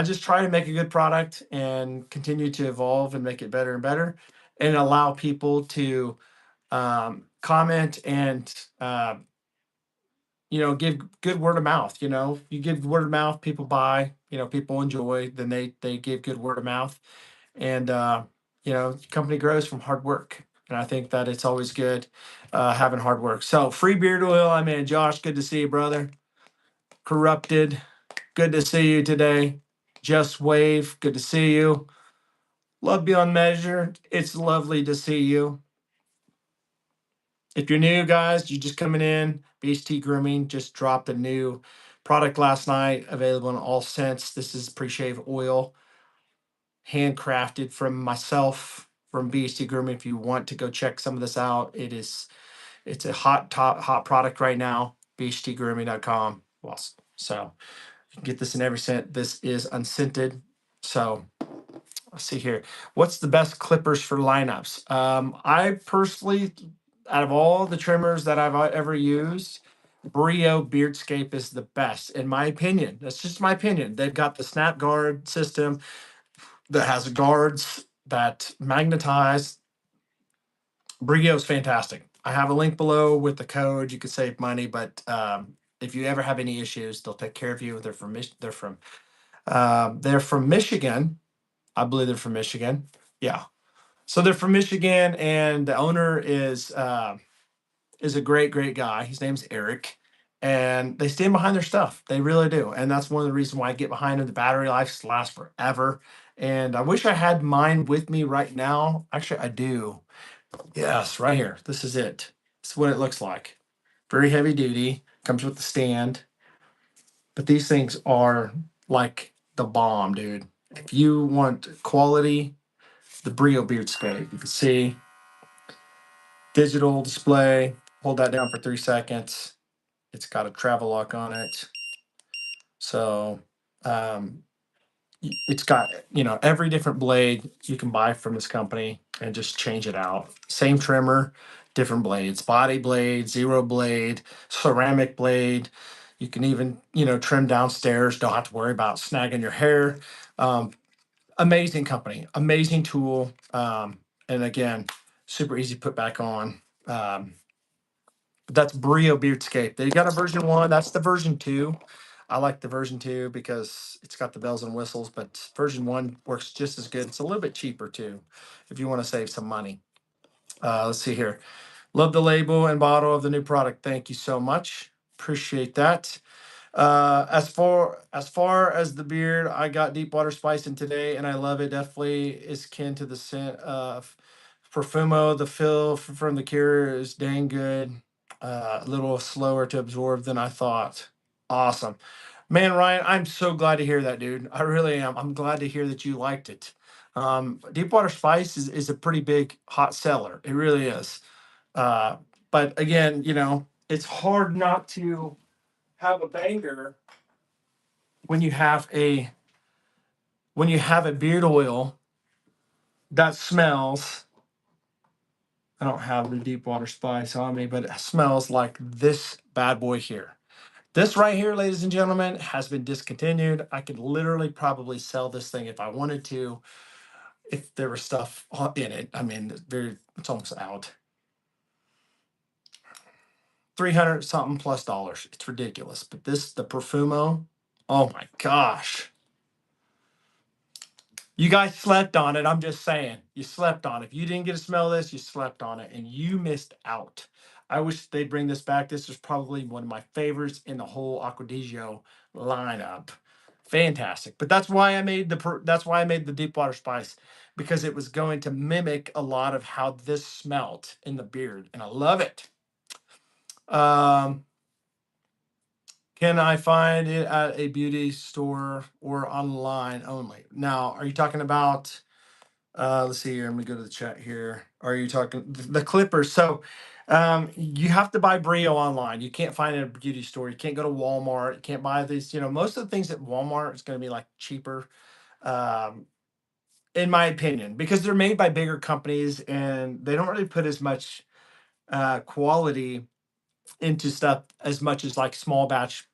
just try to make a good product and continue to evolve and make it better and better, and allow people to comment and give good word of mouth. You give word of mouth, people buy. People enjoy. Then they give good word of mouth, and company grows from hard work. And I think that it's always good having hard work. So free beard oil. I mean, Josh, good to see you, brother. Corrupted, good to see you today. Just Wave, good to see you. Love Beyond Measure, it's lovely to see you. If you're new, guys, you're just coming in, BHT Grooming just dropped a new product last night, available in all scents. This is pre-shave oil, handcrafted from myself from BHT Grooming. If you want to go check some of this out, it's a hot product right now, bhtgrooming.com. Well, so you can get this in every scent. This is unscented. So let's see here. What's the best clippers for lineups? I personally, out of all the trimmers that I've ever used, Brio Beardscape is the best, in my opinion. That's just my opinion. They've got the snap guard system that has guards that magnetize. Brio's fantastic. I have a link below with the code. You can save money, but if you ever have any issues, they'll take care of you. They're from Michigan. I believe they're from Michigan. Yeah. So they're from Michigan, and the owner is a great, great guy. His name's Eric, and they stand behind their stuff. They really do, and that's one of the reasons why I get behind them. The battery life lasts forever, and I wish I had mine with me right now. Actually, I do. Yes, right here. This is it. This is what it looks like. Very heavy duty. Comes with the stand, but these things are like the bomb, dude. If you want quality, the Brio Beard Spray. You can see digital display. Hold that down for 3 seconds. It's got a travel lock on it. So um, it's got, every different blade you can buy from this company and just change it out. Same trimmer, different blades, body blade, zero blade, ceramic blade. You can even, trim downstairs. Don't have to worry about snagging your hair. Um, Amazing company, amazing tool. And again, super easy to put back on. But that's Brio Beardscape. They got a version 1. That's the version 2. I like the version 2 because it's got the bells and whistles, but version 1 works just as good. It's a little bit cheaper too, if you want to save some money. Let's see here. Love the label and bottle of the new product. Thank you so much. Appreciate that. As far as the beard, I got deep water spicing today, and I love it. Definitely is kin to the scent of Perfumo. The feel from the cure is dang good. A little slower to absorb than I thought. Awesome, man, Ryan. I'm so glad to hear that, dude. I really am. I'm glad to hear that you liked it. Deep water spice is a pretty big hot seller. It really is. Uh, but again, it's hard not to have a banger when you have a beard oil that smells. I don't have the deep water spice on me, but it smells like this bad boy here. This right here, ladies and gentlemen, has been discontinued. I could literally probably sell this thing if I wanted to, if there was stuff in it. I mean, it's almost out. 300 something plus dollars. It's ridiculous. But the Profumo, oh my gosh. You guys slept on it. I'm just saying, you slept on it. If you didn't get to smell this, you slept on it, and you missed out. I wish they'd bring this back. This was probably one of my favorites in the whole Acquadigio lineup. Fantastic. But that's why I made that's why I made the deep water spice, because it was going to mimic a lot of how this smelt in the beard, and I love it. Um, can I find it at a beauty store or online only? Now, are you talking about? Let's see here. Let me go to the chat here. Are you talking the clippers? So, you have to buy Brio online. You can't find it at a beauty store. You can't go to Walmart. You can't buy these. Most of the things at Walmart is going to be like cheaper, um, in my opinion, because they're made by bigger companies and they don't really put as much quality into stuff as much as like small batch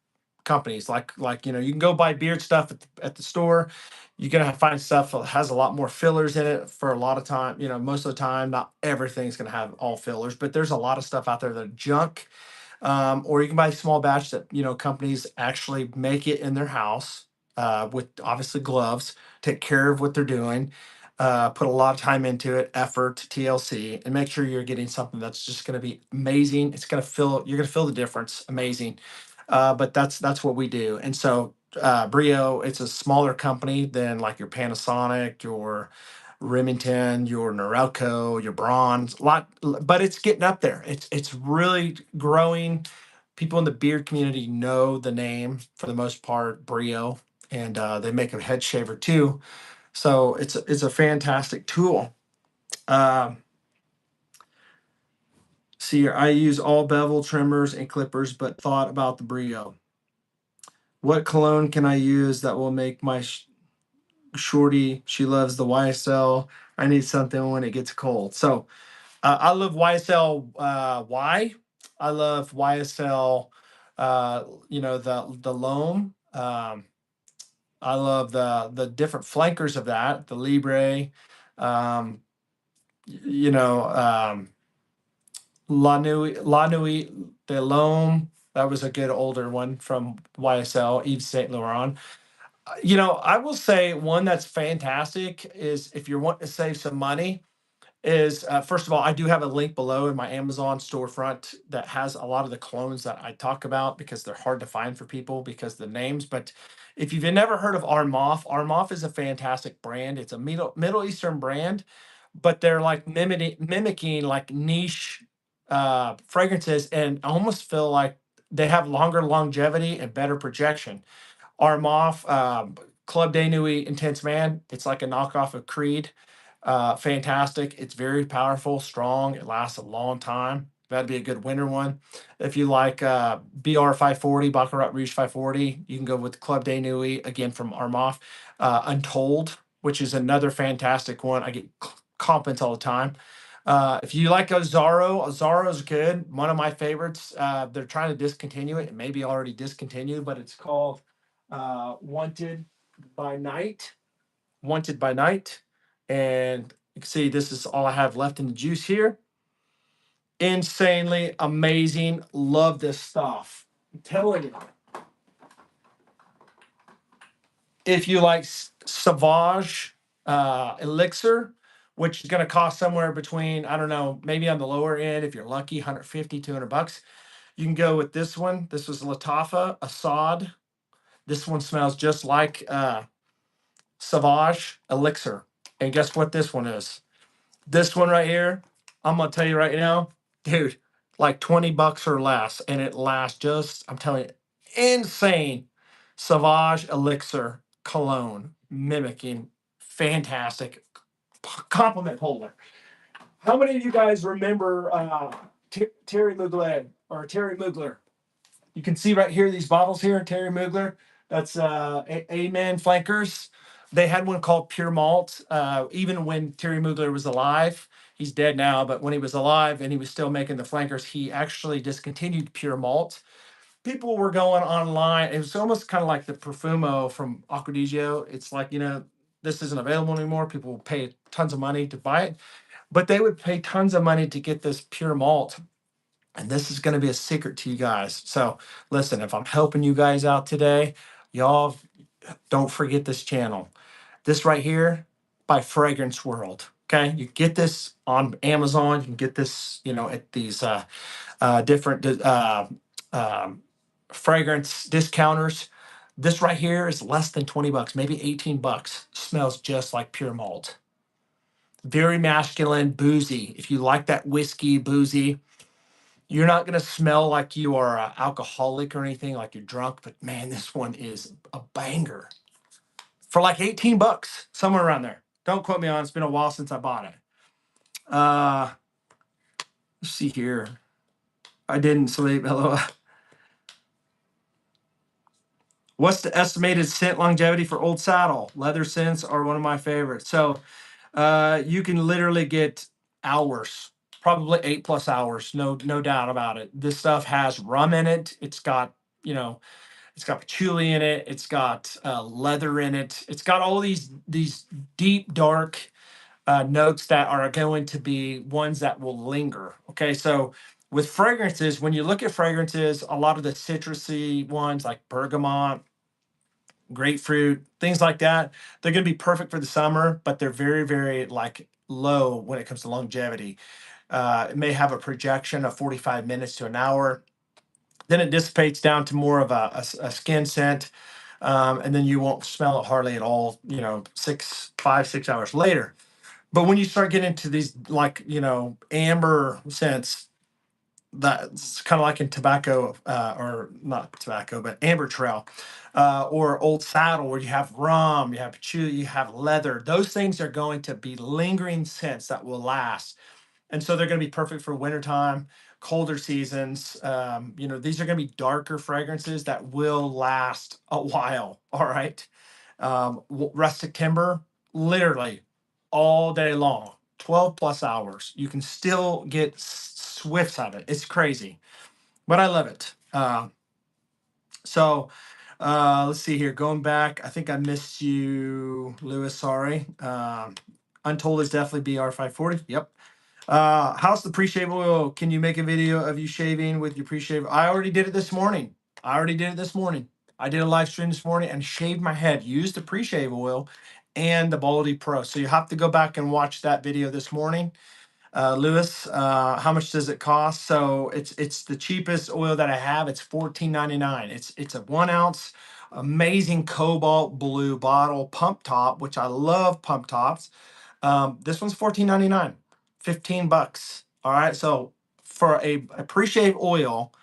companies. You can go buy beard stuff at the store. You're gonna find stuff that has a lot more fillers in it for a lot of time. Most of the time, not everything's gonna have all fillers, but there's a lot of stuff out there that are junk. Or you can buy small batch that companies actually make it in their house, with obviously gloves, take care of what they're doing, put a lot of time into it, effort, TLC, and make sure you're getting something that's just going to be amazing. It's going to feel You're going to feel the difference, amazing. But that's what we do, and so. Brio, it's a smaller company than like your Panasonic, your Remington, your Norelco, your Bronze, a lot, but it's getting up there. It's really growing. People in the beard community know the name for the most part, Brio, and they make a head shaver too. So it's a fantastic tool. Um, See here, I use all bevel trimmers and clippers, but thought about the Brio. What cologne can I use that will make my shorty? She loves the YSL. I need something when it gets cold. So I love YSL Y. I love YSL. The loam. I love the different flankers of that. The Libre. Um, you know, La Nuit, the loam. That was a good older one from YSL, Yves Saint Laurent. I will say one that's fantastic is if you're wanting to save some money is first of all, I do have a link below in my Amazon storefront that has a lot of the clones that I talk about because they're hard to find for people because of the names. But if you've never heard of Armaf is a fantastic brand. It's a Middle Eastern brand, but they're like mimicking like niche fragrances, and I almost feel like they have longer longevity and better projection. Armaf, Club de Nuit Intense Man. It's like a knockoff of Creed. Fantastic. It's very powerful, strong. It lasts a long time. That'd be a good winter one. If you like BR 540, Baccarat Rouge 540, you can go with Club de Nuit again from Armaf. Untold, which is another fantastic one. I get compliments all the time. If you like Azzaro's good. One of my favorites. They're trying to discontinue it. It may be already discontinued, but it's called by Night. Wanted by Night. And you can see this is all I have left in the juice here. Insanely amazing. Love this stuff. I'm telling you. If you like Sauvage Elixir, which is going to cost somewhere between, I don't know, maybe on the lower end, if you're lucky, 150, $200. You can go with this one. This was Latafa Assad. This one smells just like Sauvage Elixir. And guess what this one is? This one right here, I'm gonna tell you right now, dude, like $20 or less, and it lasts just, I'm telling you, insane. Sauvage Elixir cologne, mimicking, fantastic. Compliment holder. How many of you guys remember Terry Mugler or Terry Mugler? You can see right here, these bottles here, Terry Mugler. That's Amen Flankers. They had one called Pure Malt. Even when Terry Mugler was alive, he's dead now, but when he was alive and he was still making the flankers, he actually discontinued Pure Malt. People were going online. It was almost kind of like the Profumo from Acquadigio. It's like, this isn't available anymore. People will pay tons of money to buy it, but they would pay tons of money to get this Pure Malt. And this is going to be a secret to you guys. So listen, if I'm helping you guys out today, y'all don't forget this channel. This right here, by Fragrance World. Okay, you get this on Amazon. You can get this, at these different um, fragrance discounters. This right here is less than 20 bucks, maybe 18 bucks. Smells just like pure malt. Very masculine, boozy. If you like that whiskey, boozy, you're not going to smell like you are alcoholic or anything, like you're drunk. But man, this one is a banger for like 18 bucks, somewhere around there. Don't quote me on it. It's been a while since I bought it. Let's see here. I didn't sleep. Hello. What's the estimated scent longevity for Old Saddle? Leather scents are one of my favorites. So you can literally get hours, probably 8+ hours, no doubt about it. This stuff has rum in it. It's got, it's got patchouli in it. It's got leather in it. It's got all these deep, dark notes that are going to be ones that will linger. Okay, so with fragrances, when you look at fragrances, a lot of the citrusy ones like bergamot, grapefruit, things like that, they're going to be perfect for the summer, but they're very, very like low when it comes to longevity. It may have a projection of 45 minutes to an hour. Then it dissipates down to more of a skin scent. And then you won't smell it hardly at all, 5, 6 hours later. But when you start getting into these like, amber scents, that's kind of like in tobacco, or not tobacco, but amber trail, or Old Saddle, where you have rum, you have patchouli, you have leather. Those things are going to be lingering scents that will last. And so they're going to be perfect for wintertime, colder seasons. These are going to be darker fragrances that will last a while. All right. Rustic timber, literally all day long, 12+ hours. You can still get swifts of it. It's crazy, but I love it. Let's see here. Going back, I think I missed you, Lewis. Sorry. Untold is definitely BR540. Yep. How's the pre-shave oil? Can you make a video of you shaving with your pre-shave? I already did it this morning. I did a live stream this morning and shaved my head. Used the pre-shave oil and the Baldy Pro. So you have to go back and watch that video this morning. Lewis, how much does it cost? So it's the cheapest oil that I have. It's $14.99. It's a 1 ounce, amazing cobalt blue bottle pump top, which I love pump tops. This one's $14.99, 15 bucks. All right. So for a pre-shave oil,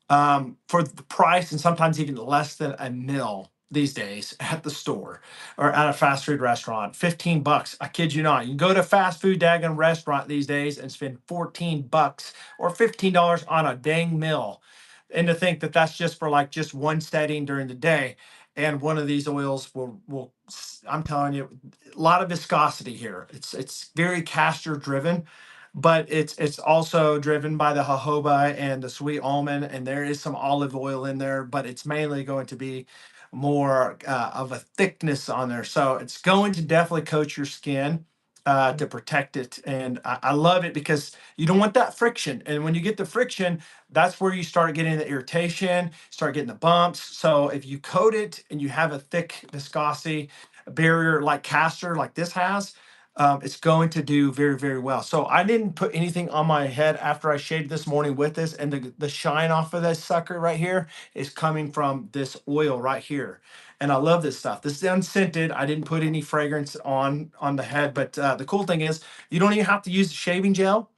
for the price and sometimes even less than a mil these days at the store or at a fast food restaurant, 15 bucks. I kid you not. You can go to a fast food daggone restaurant these days and spend 14 bucks or $15 on a dang meal. And to think that that's just for like just one setting during the day. And one of these oils will, I'm telling you, a lot of viscosity here. It's very castor driven, but it's also driven by the jojoba and the sweet almond, and there is some olive oil in there, but it's mainly going to be more of a thickness on there. So it's going to definitely coat your skin to protect it. And I love it because you don't want that friction. And when you get the friction, that's where you start getting the irritation, start getting the bumps. So if you coat it and you have a thick viscosity barrier like castor, like this has, it's going to do very, very well. So I didn't put anything on my head after I shaved this morning with this, and the shine off of this sucker right here is coming from this oil right here. And I love this stuff. This is unscented. I didn't put any fragrance on the head, but the cool thing is you don't even have to use the shaving gel.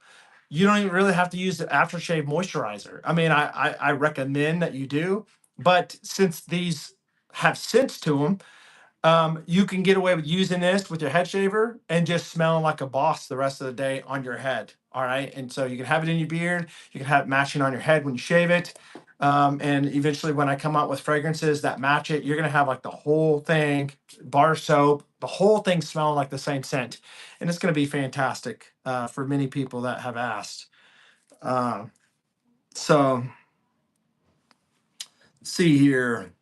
You don't even really have to use the aftershave moisturizer. I mean, I recommend that you do, but since these have scents to them, you can get away with using this with your head shaver and just smelling like a boss the rest of the day on your head. All right. And so you can have it in your beard. You can have it matching on your head when you shave it. And eventually, when I come out with fragrances that match it, you're going to have like the whole thing, bar soap, the whole thing smelling like the same scent. And it's going to be fantastic for many people that have asked. So, see here.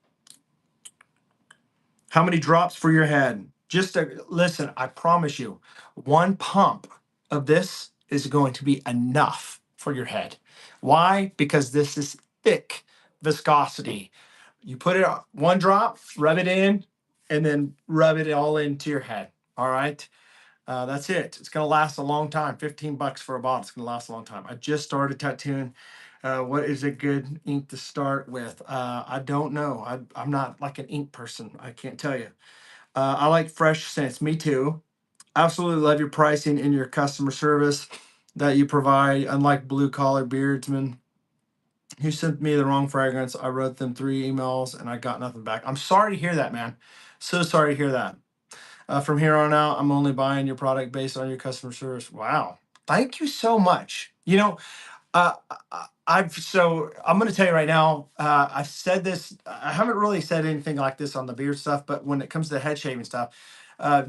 How many drops for your head? Just to listen, I promise you, one pump of this is going to be enough for your head. Why? Because this is thick viscosity. You put it on one drop, rub it in, and then rub it all into your head. All right. That's it. It's going to last a long time. 15 bucks for a bottle. It's going to last a long time. I just started tattooing. What is a good ink to start with? I don't know. I'm not like an ink person. I can't tell you. I like fresh scents. Me too. Absolutely love your pricing and your customer service that you provide. Unlike blue collar beardsmen who sent me the wrong fragrance, I wrote them 3 emails and I got nothing back. I'm sorry to hear that, man. So sorry to hear that. From here on out, I'm only buying your product based on your customer service. Wow. Thank you so much. I'm going to tell you right now. I've said this. I haven't really said anything like this on the beard stuff, but when it comes to the head shaving stuff,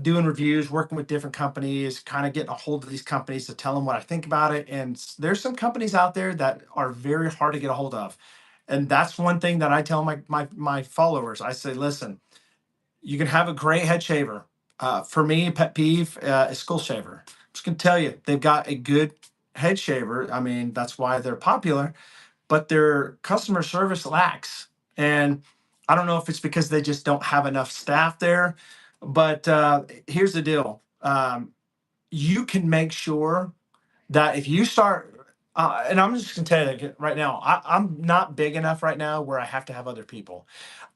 doing reviews, working with different companies, kind of getting a hold of these companies to tell them what I think about it. And there's some companies out there that are very hard to get a hold of, and that's one thing that I tell my followers. I say, listen, you can have a great head shaver. For me, pet peeve is skull shaver. I'm just gonna tell you, they've got a good head shaver. I mean, that's why they're popular, but their customer service lacks. And I don't know if it's because they just don't have enough staff there. But here's the deal: you can make sure that if you start, and I'm just gonna tell you right now, I'm not big enough right now where I have to have other people.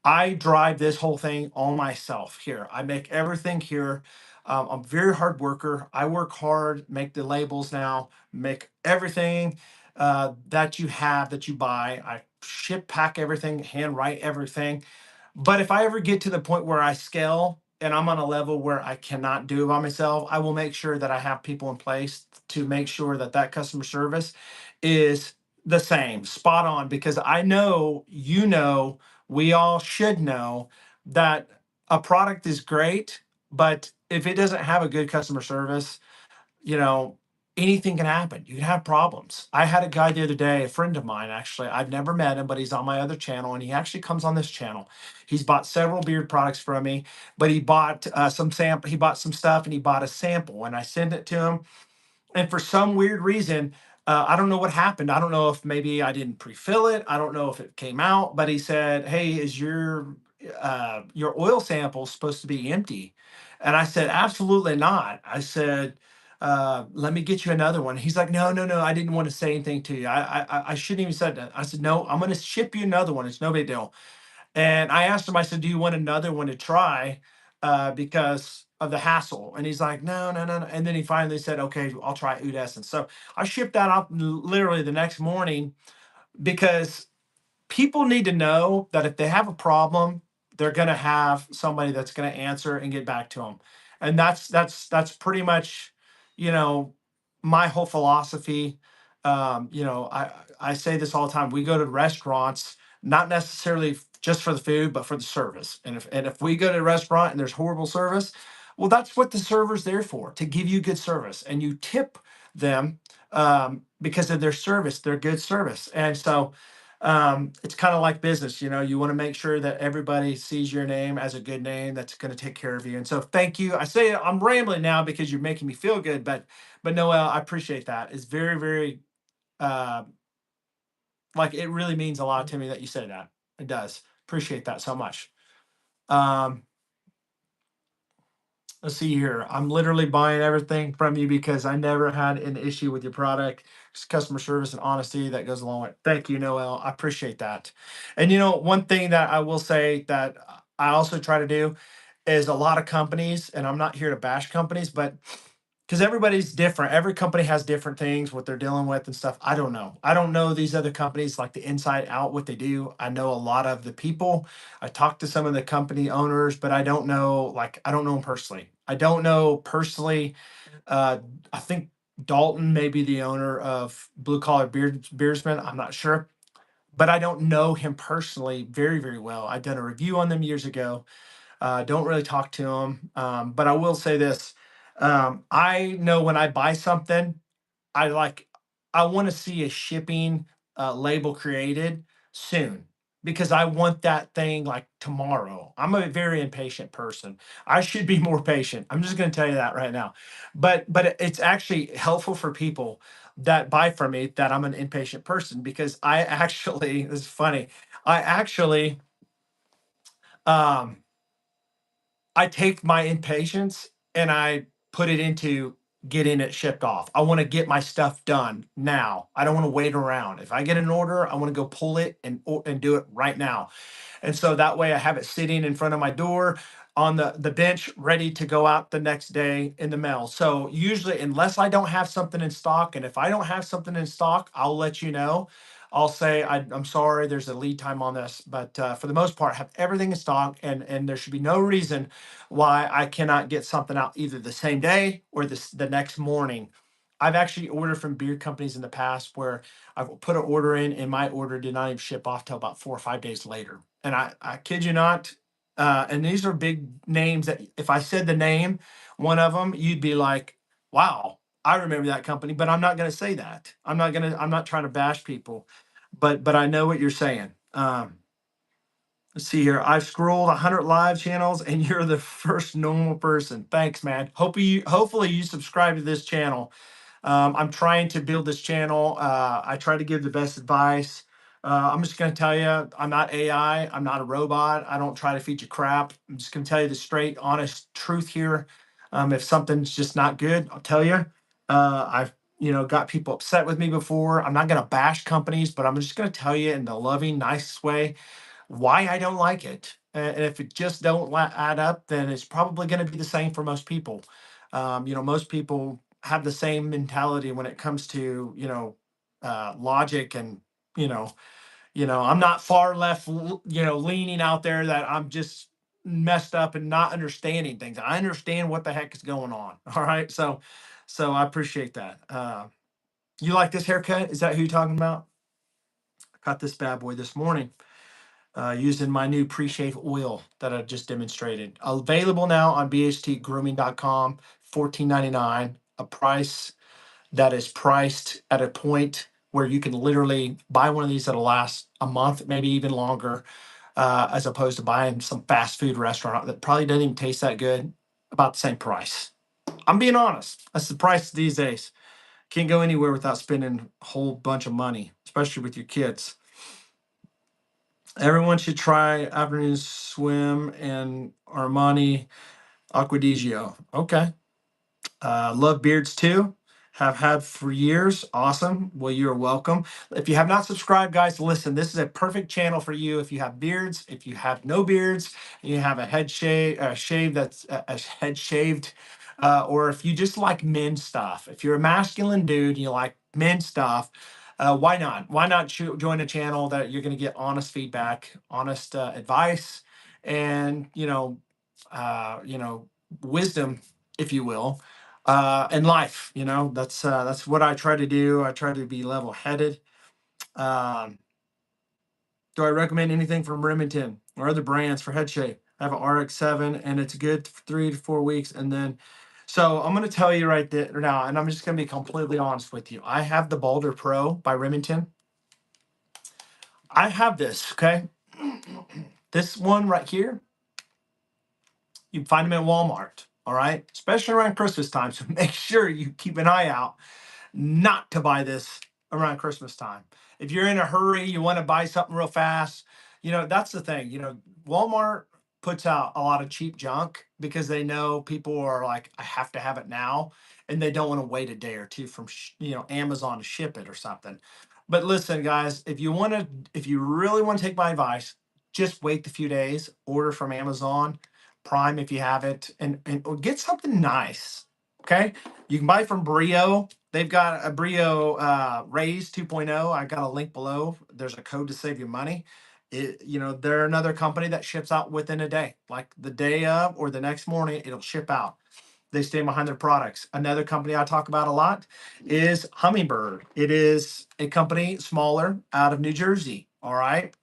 I drive this whole thing all myself here. I make everything here. I'm a very hard worker. I work hard, make the labels now, make everything that you have that you buy. I ship, pack everything, hand write everything. But if I ever get to the point where I scale and I'm on a level where I cannot do it by myself, I will make sure that I have people in place to make sure that that customer service is the same, spot on, because I know, we all should know that a product is great, but if it doesn't have a good customer service, you know, anything can happen. You can have problems. I had a guy the other day, a friend of mine, actually. I've never met him, but he's on my other channel, and he actually comes on this channel. He's bought several beard products from me, but he bought some sample. He bought some stuff, and he bought a sample, and I sent it to him. And for some weird reason, I don't know what happened. I don't know if maybe I didn't pre-fill it. I don't know if it came out, but he said, "Hey, is your oil sample supposed to be empty?" And I said, "Absolutely not." I said, "Let me get you another one." He's like, "No, no, no. I didn't want to say anything to you. I shouldn't even said that." I said, "No, I'm going to ship you another one. It's no big deal." And I asked him, I said, "Do you want another one to try because of the hassle?" And he's like, "No, no, no, no." And then he finally said, "Okay, I'll try Oud Essence." So I shipped that out literally the next morning because people need to know that if they have a problem, they're going to have somebody that's going to answer and get back to them. And that's pretty much, you know, my whole philosophy. I say this all the time. We go to restaurants, not necessarily just for the food, but for the service. And if we go to a restaurant and there's horrible service, well, that's what the server's there for, to give you good service. And you tip them because of their service, their good service. And so it's kind of like business. You want to make sure that everybody sees your name as a good name that's going to take care of you. And so thank you. I say I'm rambling now because you're making me feel good, but Noel, I appreciate that. It's very, very uh, like, it really means a lot to me that you say that. It does. Appreciate that so much. Um, let's see here. I'm literally buying everything from you because I never had an issue with your product. It's customer service and honesty that goes along with it. Thank you, Noel. I appreciate that. And one thing that I will say that I also try to do is, a lot of companies, and I'm not here to bash companies, but because everybody's different. Every company has different things, what they're dealing with and stuff. I don't know. I don't know these other companies like the inside out, what they do. I know a lot of the people. I talked to some of the company owners, but I don't know them personally. I don't know personally. Uh, I think Dalton may be the owner of Blue Collar Beersman. I'm not sure, but I don't know him personally very, very well. I done a review on them years ago. Don't really talk to them. But I will say this. I know when I buy something, I like I want to see a shipping label created soon because I want that thing like tomorrow. I'm a very impatient person. I should be more patient. I'm just going to tell you that right now. But it's actually helpful for people that buy from me that I'm an impatient person, because I actually this is funny. I actually um I take my impatience and I put it into getting it shipped off. I want to get my stuff done now. I don't want to wait around. If I get an order, I want to go pull it and do it right now. And so that way I have it sitting in front of my door on the bench, ready to go out the next day in the mail. So usually, unless I don't have something in stock, and if I don't have something in stock, I'll let you know. I'll say, I'm sorry, there's a lead time on this, but for the most part, have everything in stock, and there should be no reason why I cannot get something out either the same day or the next morning. I've actually ordered from beer companies in the past where I've put an order in and my order did not even ship off till about 4 or 5 days later. And I kid you not, and these are big names that if I said the name, one of them, you'd be like, wow, I remember that company, but I'm not going to say that. I'm not trying to bash people, but I know what you're saying. Let's see here. I've scrolled 100 live channels and you're the first normal person. Thanks, man. Hopefully you subscribe to this channel. I'm trying to build this channel. I try to give the best advice. I'm just going to tell you, I'm not AI. I'm not a robot. I don't try to feed you crap. I'm just going to tell you the straight, honest truth here. If something's just not good, I'll tell you. I've got people upset with me before. I'm not going to bash companies, but I'm just going to tell you in the loving, nice way why I don't like it. And if it just don't add up, then it's probably going to be the same for most people. Most people have the same mentality when it comes to logic and you know I'm not far left leaning out there that I'm just messed up and not understanding things. I understand what the heck is going on. All right, so I appreciate that. You like this haircut? Is that who you're talking about? I cut this bad boy this morning using my new pre-shave oil that I just demonstrated. Available now on BHTgrooming.com, $14.99, a price that is priced at a point where you can literally buy one of these that'll last a month, maybe even longer, as opposed to buying some fast food restaurant that probably doesn't even taste that good, about the same price. I'm being honest. That's the price these days. Can't go anywhere without spending a whole bunch of money, especially with your kids. Everyone should try afternoon swim and Armani Acquadigio. Okay. Love beards too. Have had for years. Awesome. Well, you're welcome. If you have not subscribed, guys, listen, this is a perfect channel for you. If you have beards, if you have no beards, you have a shave that's a head shaved, or if you just like men stuff. If you're a masculine dude, you like men stuff. Why not? Why not join a channel that you're going to get honest feedback, honest advice, and wisdom, if you will, in life. That's what I try to do. I try to be level-headed. Um, do I recommend anything from Remington or other brands for head shape? I have an RX-7 and it's good for 3 to 4 weeks, and then. So I'm going to tell you right there now, and I'm just going to be completely honest with you. I have the Boulder Pro by Remington. I have this, okay? This one right here, you can find them at Walmart, all right? Especially around Christmas time, so make sure you keep an eye out not to buy this around Christmas time. If you're in a hurry, you want to buy something real fast, that's the thing. Walmart puts out a lot of cheap junk because they know people are like, I have to have it now. And they don't want to wait a day or two from, Amazon to ship it or something. But listen, guys, if you really want to take my advice, just wait a few days, order from Amazon Prime if you have it, and get something nice. Okay. You can buy from Brio. They've got a Brio Raise 2.0. I got a link below. There's a code to save you money. They're another company that ships out within a day, like the day of or the next morning, it'll ship out. They stay behind their products. Another company I talk about a lot is Hummingbird. It is a company smaller out of New Jersey. All right.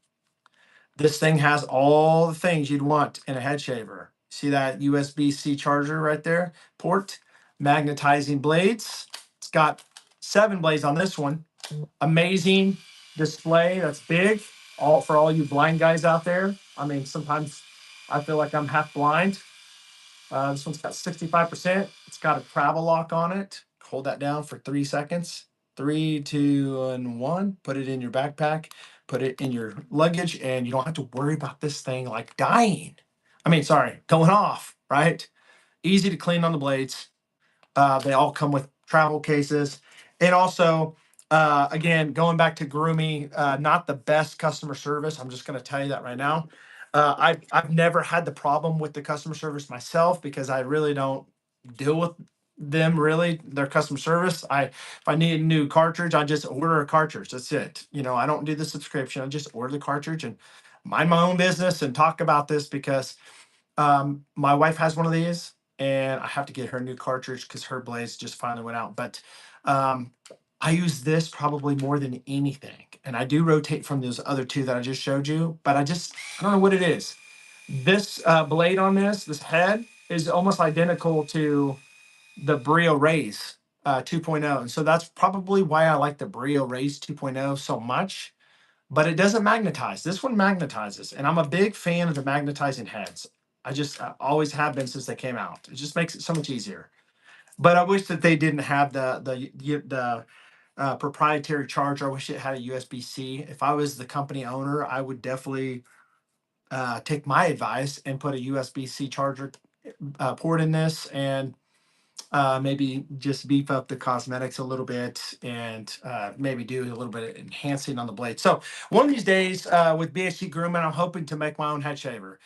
This thing has all the things you'd want in a head shaver. See that USB-C charger right there? Port, magnetizing blades. It's got 7 blades on this one. Amazing display. That's big. For all you blind guys out there. I mean, sometimes I feel like I'm half blind. This one's got 65%. It's got a travel lock on it. Hold that down for 3 seconds. 3, 2, and 1. Put it in your backpack. Put it in your luggage, and you don't have to worry about this thing like dying. I mean, sorry, going off, right? easy to clean on the blades. They all come with travel cases. And also, again, going back to grooming, not the best customer service. I'm just going to tell you that right now. I've never had the problem with the customer service myself because I really don't deal with them really, their customer service. If I need a new cartridge, I just order a cartridge. That's it. I don't do the subscription. I just order the cartridge and mind my own business and talk about this because my wife has one of these, and I have to get her a new cartridge because her blades just finally went out. But um, I use this probably more than anything, and I do rotate from those other two that I just showed you. But I don't know what it is. This blade on this head is almost identical to the Brio Raise 2.0, and so that's probably why I like the Brio Raise 2.0 so much, but it doesn't magnetize. This one magnetizes, and I'm a big fan of the magnetizing heads. I always have been since they came out. It just makes it so much easier. But I wish that they didn't have the proprietary charger. I wish it had a USB-C. If I was the company owner, I would definitely take my advice and put a USB-C charger port in this, and maybe just beef up the cosmetics a little bit, and maybe do a little bit of enhancing on the blade. So one of these days with BHT Grooming, I'm hoping to make my own head shaver.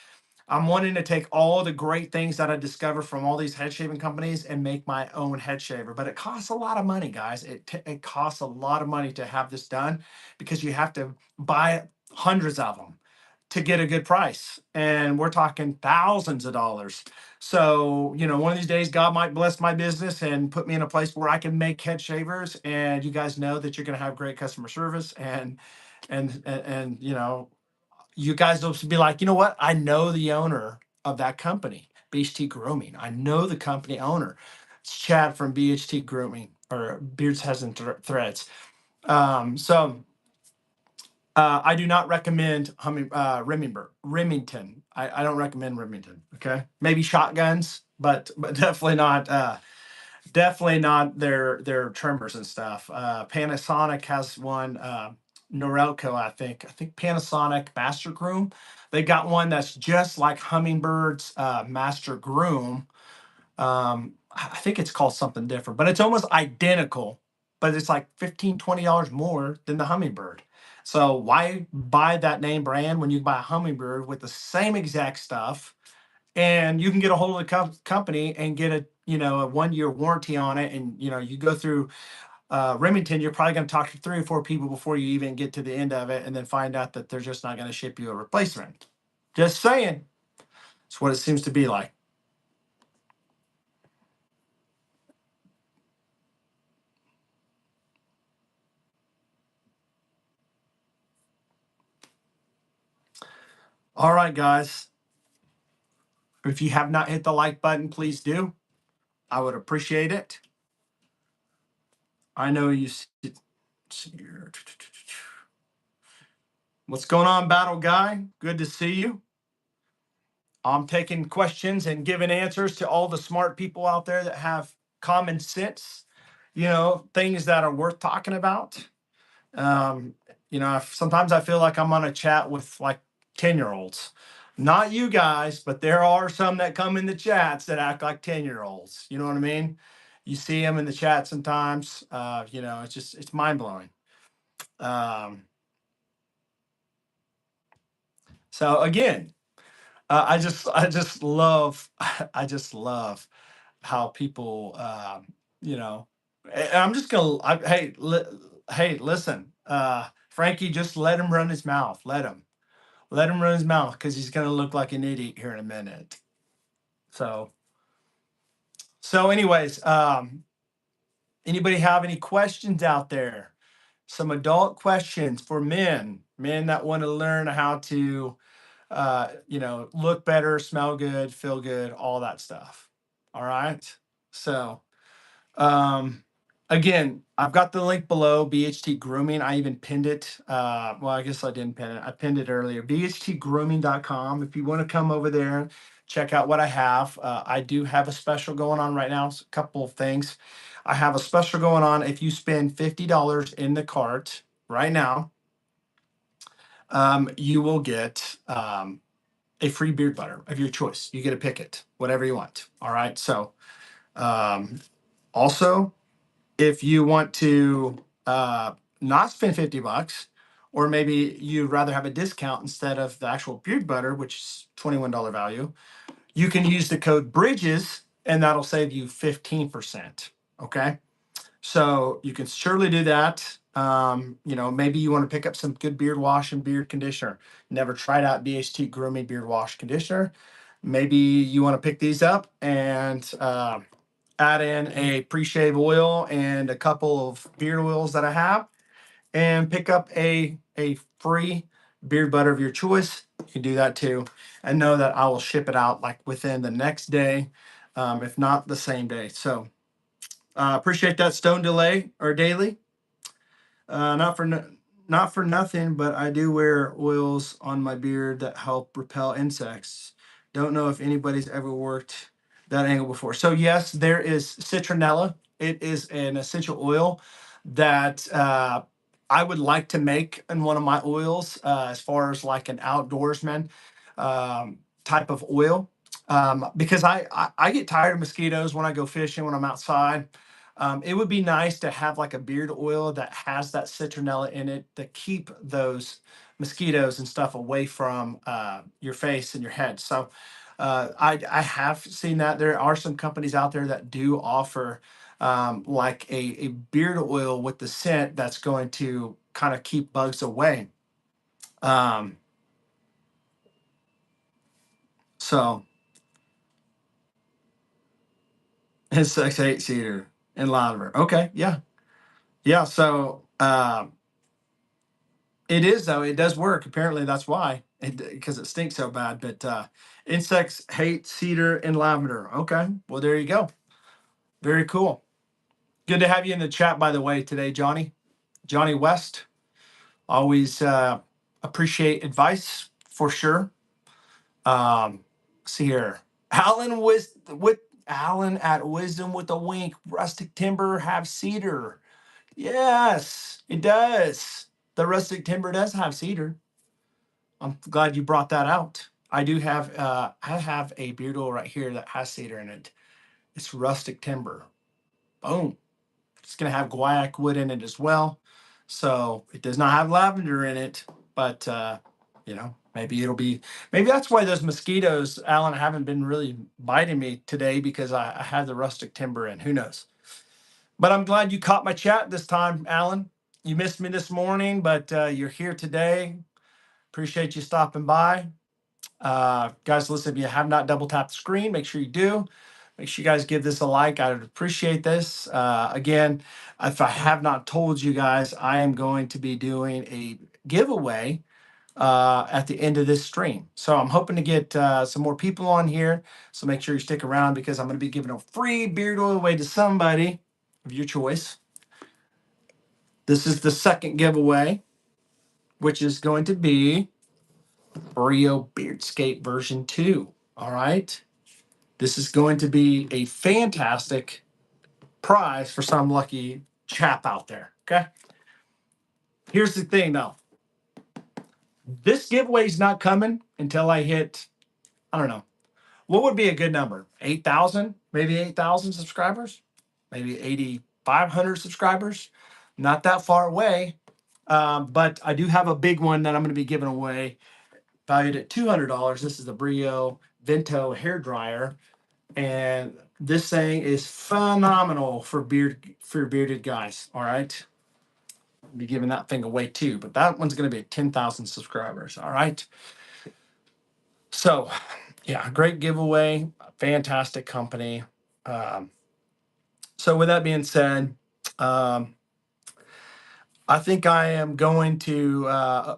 I'm wanting to take all the great things that I discover from all these head shaving companies and make my own head shaver. But it costs a lot of money, guys. It costs a lot of money to have this done because you have to buy hundreds of them to get a good price. And we're talking thousands of dollars. So, one of these days, God might bless my business and put me in a place where I can make head shavers. And you guys know that you're going to have great customer service and you guys will be like, you know what? I know the owner of that company, BHT Grooming. I know the company owner. It's Chad from BHT Grooming or Beards Heads and Threads. I do not recommend Remington. I don't recommend Remington. Okay, maybe shotguns, but definitely not their trimmers and stuff. Panasonic has one. Norelco, I think Panasonic Master Groom. They got one that's just like Hummingbird's Master Groom. I think it's called something different, but it's almost identical, but it's like $15-20 more than the Hummingbird. So why buy that name brand when you can buy a Hummingbird with the same exact stuff, and you can get a hold of the company and get a 1-year warranty on it, and you go through Remington, you're probably going to talk to 3 or 4 people before you even get to the end of it, and then find out that they're just not going to ship you a replacement. Just saying, it's what it seems to be like. All right, guys. If you have not hit the like button, please do. I would appreciate it. I know you see here. What's going on, Battle Guy? Good to see you. I'm taking questions and giving answers to all the smart people out there that have common sense, things that are worth talking about. Um, sometimes I feel like I'm on a chat with like 10-year-olds. Not you guys, but there are some that come in the chats that act like 10-year-olds. You know what I mean? You see them in the chat sometimes. It's mind blowing. So again, I just love I just love how people and I'm just gonna hey, listen, Frankie, just let him run his mouth. Let him run his mouth because he's gonna look like an idiot here in a minute. So anyways, anybody have any questions out there? Some adult questions for men that want to learn how to look better, smell good, feel good, all that stuff. All right. So um, again, I've got the link below, BHT Grooming. I even pinned it. Well, I guess I didn't pin it. I pinned it earlier. BHTgrooming.com. If you want to come over there, check out what I have. I do have a special going on right now. It's a couple of things. I have a special going on. If you spend $50 in the cart right now, you will get a free beard butter of your choice. You get to pick it, whatever you want. All right. So um, also, if you want to not spend $50, or maybe you'd rather have a discount instead of the actual beard butter, which is $21 value, you can use the code BRIDGES and that'll save you 15%. Okay. So you can surely do that. Maybe you want to pick up some good beard wash and beard conditioner. Never tried out BHT Grooming Beard Wash Conditioner. Maybe you want to pick these up and add in a pre-shave oil and a couple of beard oils that I have, and pick up a free beard butter of your choice. You can do that too, and know that I will ship it out like within the next day, if not the same day. So appreciate that, Stone Delay or Daily. Not for not for nothing, but I do wear oils on my beard that help repel insects. Don't know if anybody's ever worked that angle before. So yes, there is citronella. It is an essential oil that I would like to make in one of my oils, as far as like an outdoorsman type of oil, because I get tired of mosquitoes when I go fishing when I'm outside. It would be nice to have like a beard oil that has that citronella in it to keep those mosquitoes and stuff away from your face and your head. So I have seen that there are some companies out there that do offer like a beard oil with the scent that's going to kind of keep bugs away. Um, so it's 6 8 cedar and lavender. Okay, yeah, yeah. So it is though. It does work. Apparently, that's why. Because it stinks so bad. But insects hate cedar and lavender. Okay. Well, there you go. Very cool. Good to have you in the chat, by the way, today, Johnny. Johnny West. Always appreciate advice for sure. See here. Alan with Alan at Wisdom with a Wink. Rustic timber have cedar. Yes, it does. The rustic timber does have cedar. I'm glad you brought that out. I have a beard oil right here that has cedar in it. It's rustic timber. Boom. It's gonna have guaiac wood in it as well. So it does not have lavender in it, but maybe that's why those mosquitoes, Alan, haven't been really biting me today, because I had the rustic timber in. Who knows? But I'm glad you caught my chat this time, Alan. You missed me this morning, but you're here today. Appreciate you stopping by. Guys, listen, if you have not double tapped the screen, make sure you do. Make sure you guys give this a like. I would appreciate this. Again, if I have not told you guys, I am going to be doing a giveaway at the end of this stream. So I'm hoping to get some more people on here. So make sure you stick around, because I'm going to be giving a free beard oil away to somebody of your choice. This is the second giveaway, which is going to be Brio Beardscape version 2. All right. This is going to be a fantastic prize for some lucky chap out there. Okay. Here's the thing though. This giveaway is not coming until I hit, I don't know, what would be a good number? 8,000, maybe 8,000 subscribers, maybe 8,500 subscribers. Not that far away. But I do have a big one that I'm going to be giving away, valued at $200. This is the Brio Vento hair dryer. And this thing is phenomenal for bearded guys. All right. I'll be giving that thing away too, but that one's going to be at 10,000 subscribers. All right. So yeah, great giveaway, fantastic company. So with that being said, I think I am going to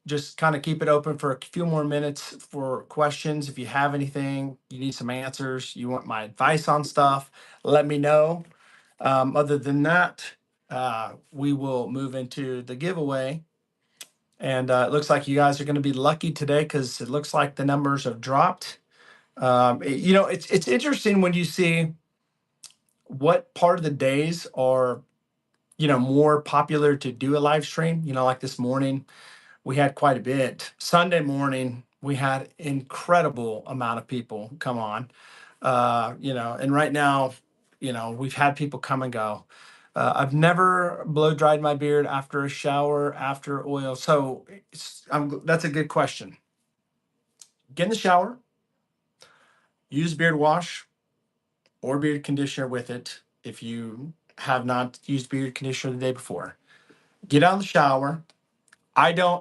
just kind of keep it open for a few more minutes for questions. If you have anything, you need some answers, you want my advice on stuff, let me know. Other than that, we will move into the giveaway. And it looks like you guys are going to be lucky today, because it looks like the numbers have dropped. It's interesting when you see what part of the days are, more popular to do a live stream. Like this morning, we had quite a bit. Sunday morning we had incredible amount of people come on. And right now, we've had people come and go. I've never blow dried my beard after a shower, after oil. So that's a good question. Get in the shower, use beard wash or beard conditioner with it if you have not used beard conditioner the day before. Get out of the shower.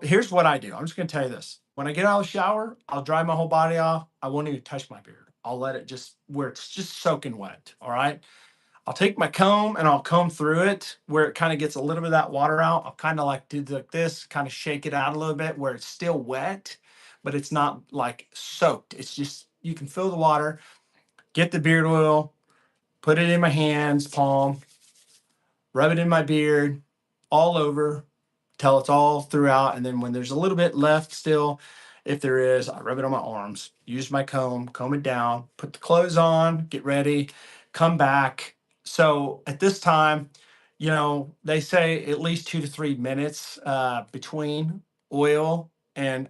Here's what I do. I'm just going to tell you this. When I get out of the shower, I'll dry my whole body off. I won't even touch my beard. I'll let it just where it's just soaking wet. All right. I'll take my comb and I'll comb through it where it kind of gets a little bit of that water out. I'll kind of like do like this, kind of shake it out a little bit where it's still wet, but it's not like soaked. It's just, you can feel the water, get the beard oil, put it in my hands, palm, rub it in my beard, all over, till it's all throughout. And then when there's a little bit left still, if there is, I rub it on my arms, use my comb it down, put the clothes on, get ready, come back. So at this time, they say at least 2 to 3 minutes between oil and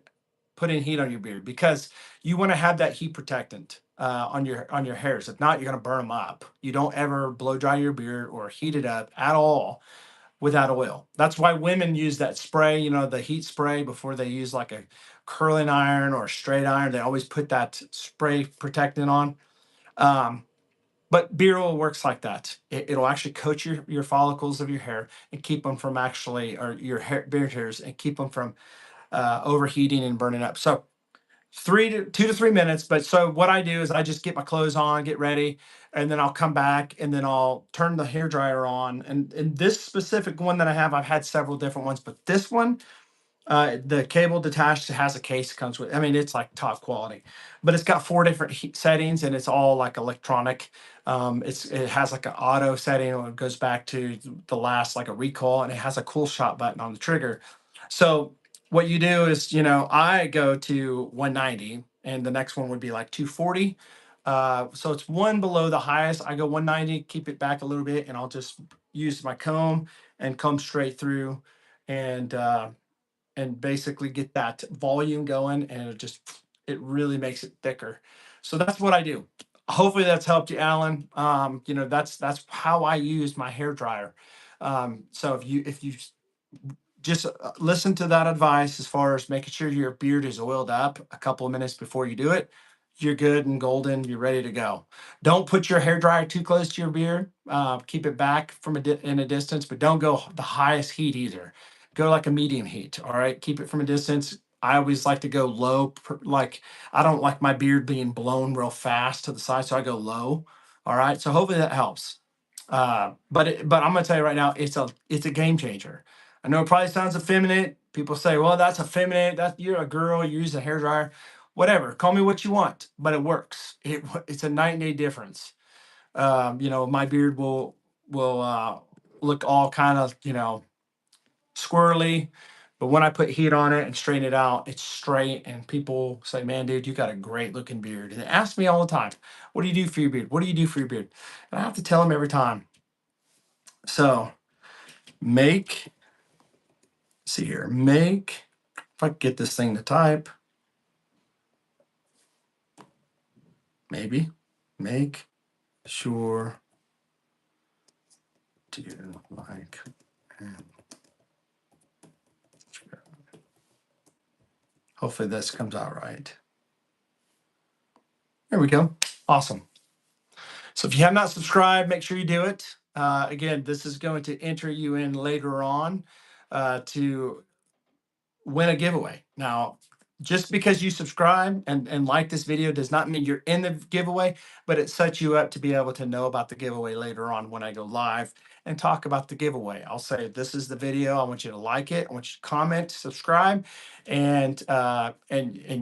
putting heat on your beard, because you want to have that heat protectant on your hairs. If not, you're going to burn them up. You don't ever blow dry your beard or heat it up at all without oil. That's why women use that spray, the heat spray, before they use like a curling iron or a straight iron. They always put that spray protectant on. But beard oil works like that. It'll actually coat your follicles of your hair and keep them from or your beard hairs, and keep them from overheating and burning up. So 2 to 3 minutes. But so what I do is I just get my clothes on, get ready, and then I'll come back and then I'll turn the hair dryer on. And this specific one that I have, I've had several different ones, but this one, the cable detached, has a case that comes with. I mean, it's like top quality, but it's got 4 different heat settings and it's all like electronic. It has like an auto setting, and it goes back to the last, like a recall, and it has a cool shot button on the trigger. So what you do is, I go to 190 and the next one would be like 240. So it's one below the highest. I go 190, keep it back a little bit, and I'll just use my comb and comb straight through, and basically get that volume going, and it really makes it thicker. So that's what I do. Hopefully that's helped you, Alan. That's how I use my hair dryer. So if you just listen to that advice as far as making sure your beard is oiled up a couple of minutes before you do it, you're good and golden. You're ready to go. Don't put your hair dryer too close to your beard. Keep it back from in a distance, but don't go the highest heat either. Go like a medium heat. All right. Keep it from a distance. I always like to go low. Like, I don't like my beard being blown real fast to the side, so I go low. All right. So hopefully that helps. But I'm gonna tell you right now, it's a game changer. I know it probably sounds effeminate. People say, well, that's effeminate. You're a girl, you use a hair dryer. Whatever, call me what you want, but it works. It's a night and day difference. My beard will look all kind of, squirrely, but when I put heat on it and straighten it out, it's straight. And people say, man, dude, you got a great looking beard. And they ask me all the time, what do you do for your beard? What do you do for your beard? And I have to tell them every time. So see here, if I can get this thing to type, make sure to like, and hopefully this comes out right. There we go. Awesome. So if you have not subscribed, make sure you do it. Again, this is going to enter you in later on to win a giveaway. Now, just because you subscribe and like this video does not mean you're in the giveaway, but it sets you up to be able to know about the giveaway later on when I go live and talk about the giveaway. I'll say, this is the video. I want you to like it. I want you to comment, subscribe, and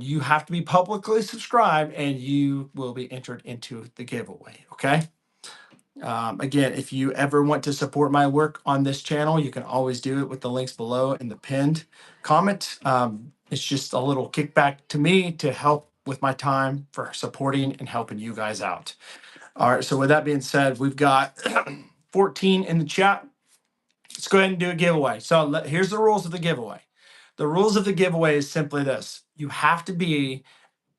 you have to be publicly subscribed, and you will be entered into the giveaway. Okay. Again, if you ever want to support my work on this channel, you can always do it with the links below in the pinned comment. It's just a little kickback to me to help with my time for supporting and helping you guys out. All right, so with that being said, we've got 14 in the chat. Let's go ahead and do a giveaway. So here's the rules of the giveaway. The rules of the giveaway is simply this. You have to be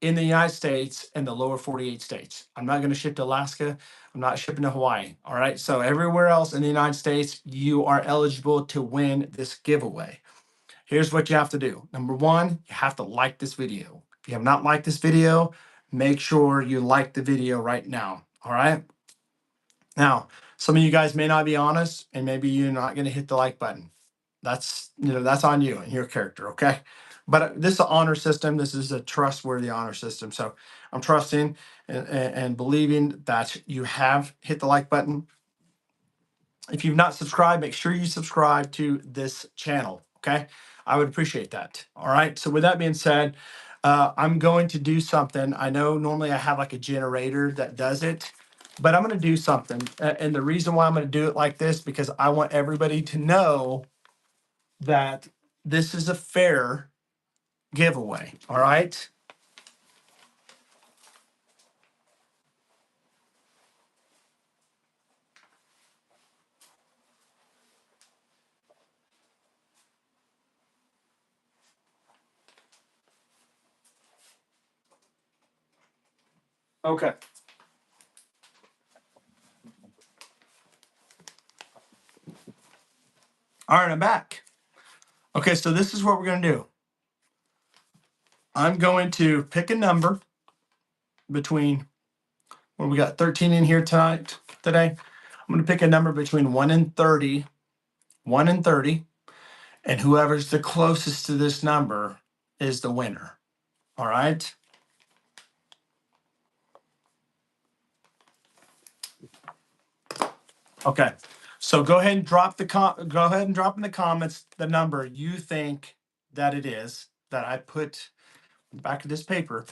in the United States and the lower 48 states. I'm not going to ship to Alaska. I'm not shipping to Hawaii. All right. So everywhere else in the United States, you are eligible to win this giveaway. Here's what you have to do. Number one, you have to like this video. If you have not liked this video, make sure you like the video right now. All right. Now, some of you guys may not be honest, and maybe you're not going to hit the like button. That's on you and your character, okay? But this is an honor system. This is a trustworthy honor system. So I'm trusting and believing that you have hit the like button. If you've not subscribed, make sure you subscribe to this channel, okay? I would appreciate that. All right. So with that being said, I'm going to do something. I know normally I have like a generator that does it, but I'm going to do something. And the reason why I'm going to do it like this, because I want everybody to know that this is a fair giveaway. All right. Okay. All right. I'm back. Okay. So this is what we're going to do. I'm going to pick a number between, well, we got 13 in here today. I'm going to pick a number between 1 and 30, 1 and 30, and whoever's the closest to this number is the winner. All right. Okay. So go ahead and drop in the comments the number you think that it is that I put back of this paper.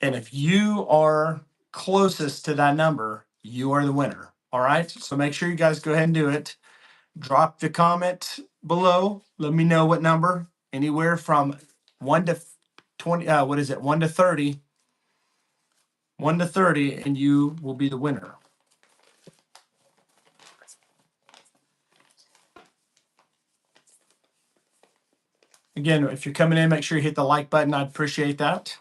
And if you are closest to that number, you are the winner. All right. So make sure you guys go ahead and do it. Drop the comment below. Let me know what number, anywhere from 1 to 20. 1 to 30. 1 to 30, and you will be the winner. Again, if you're coming in, make sure you hit the like button. I'd appreciate that.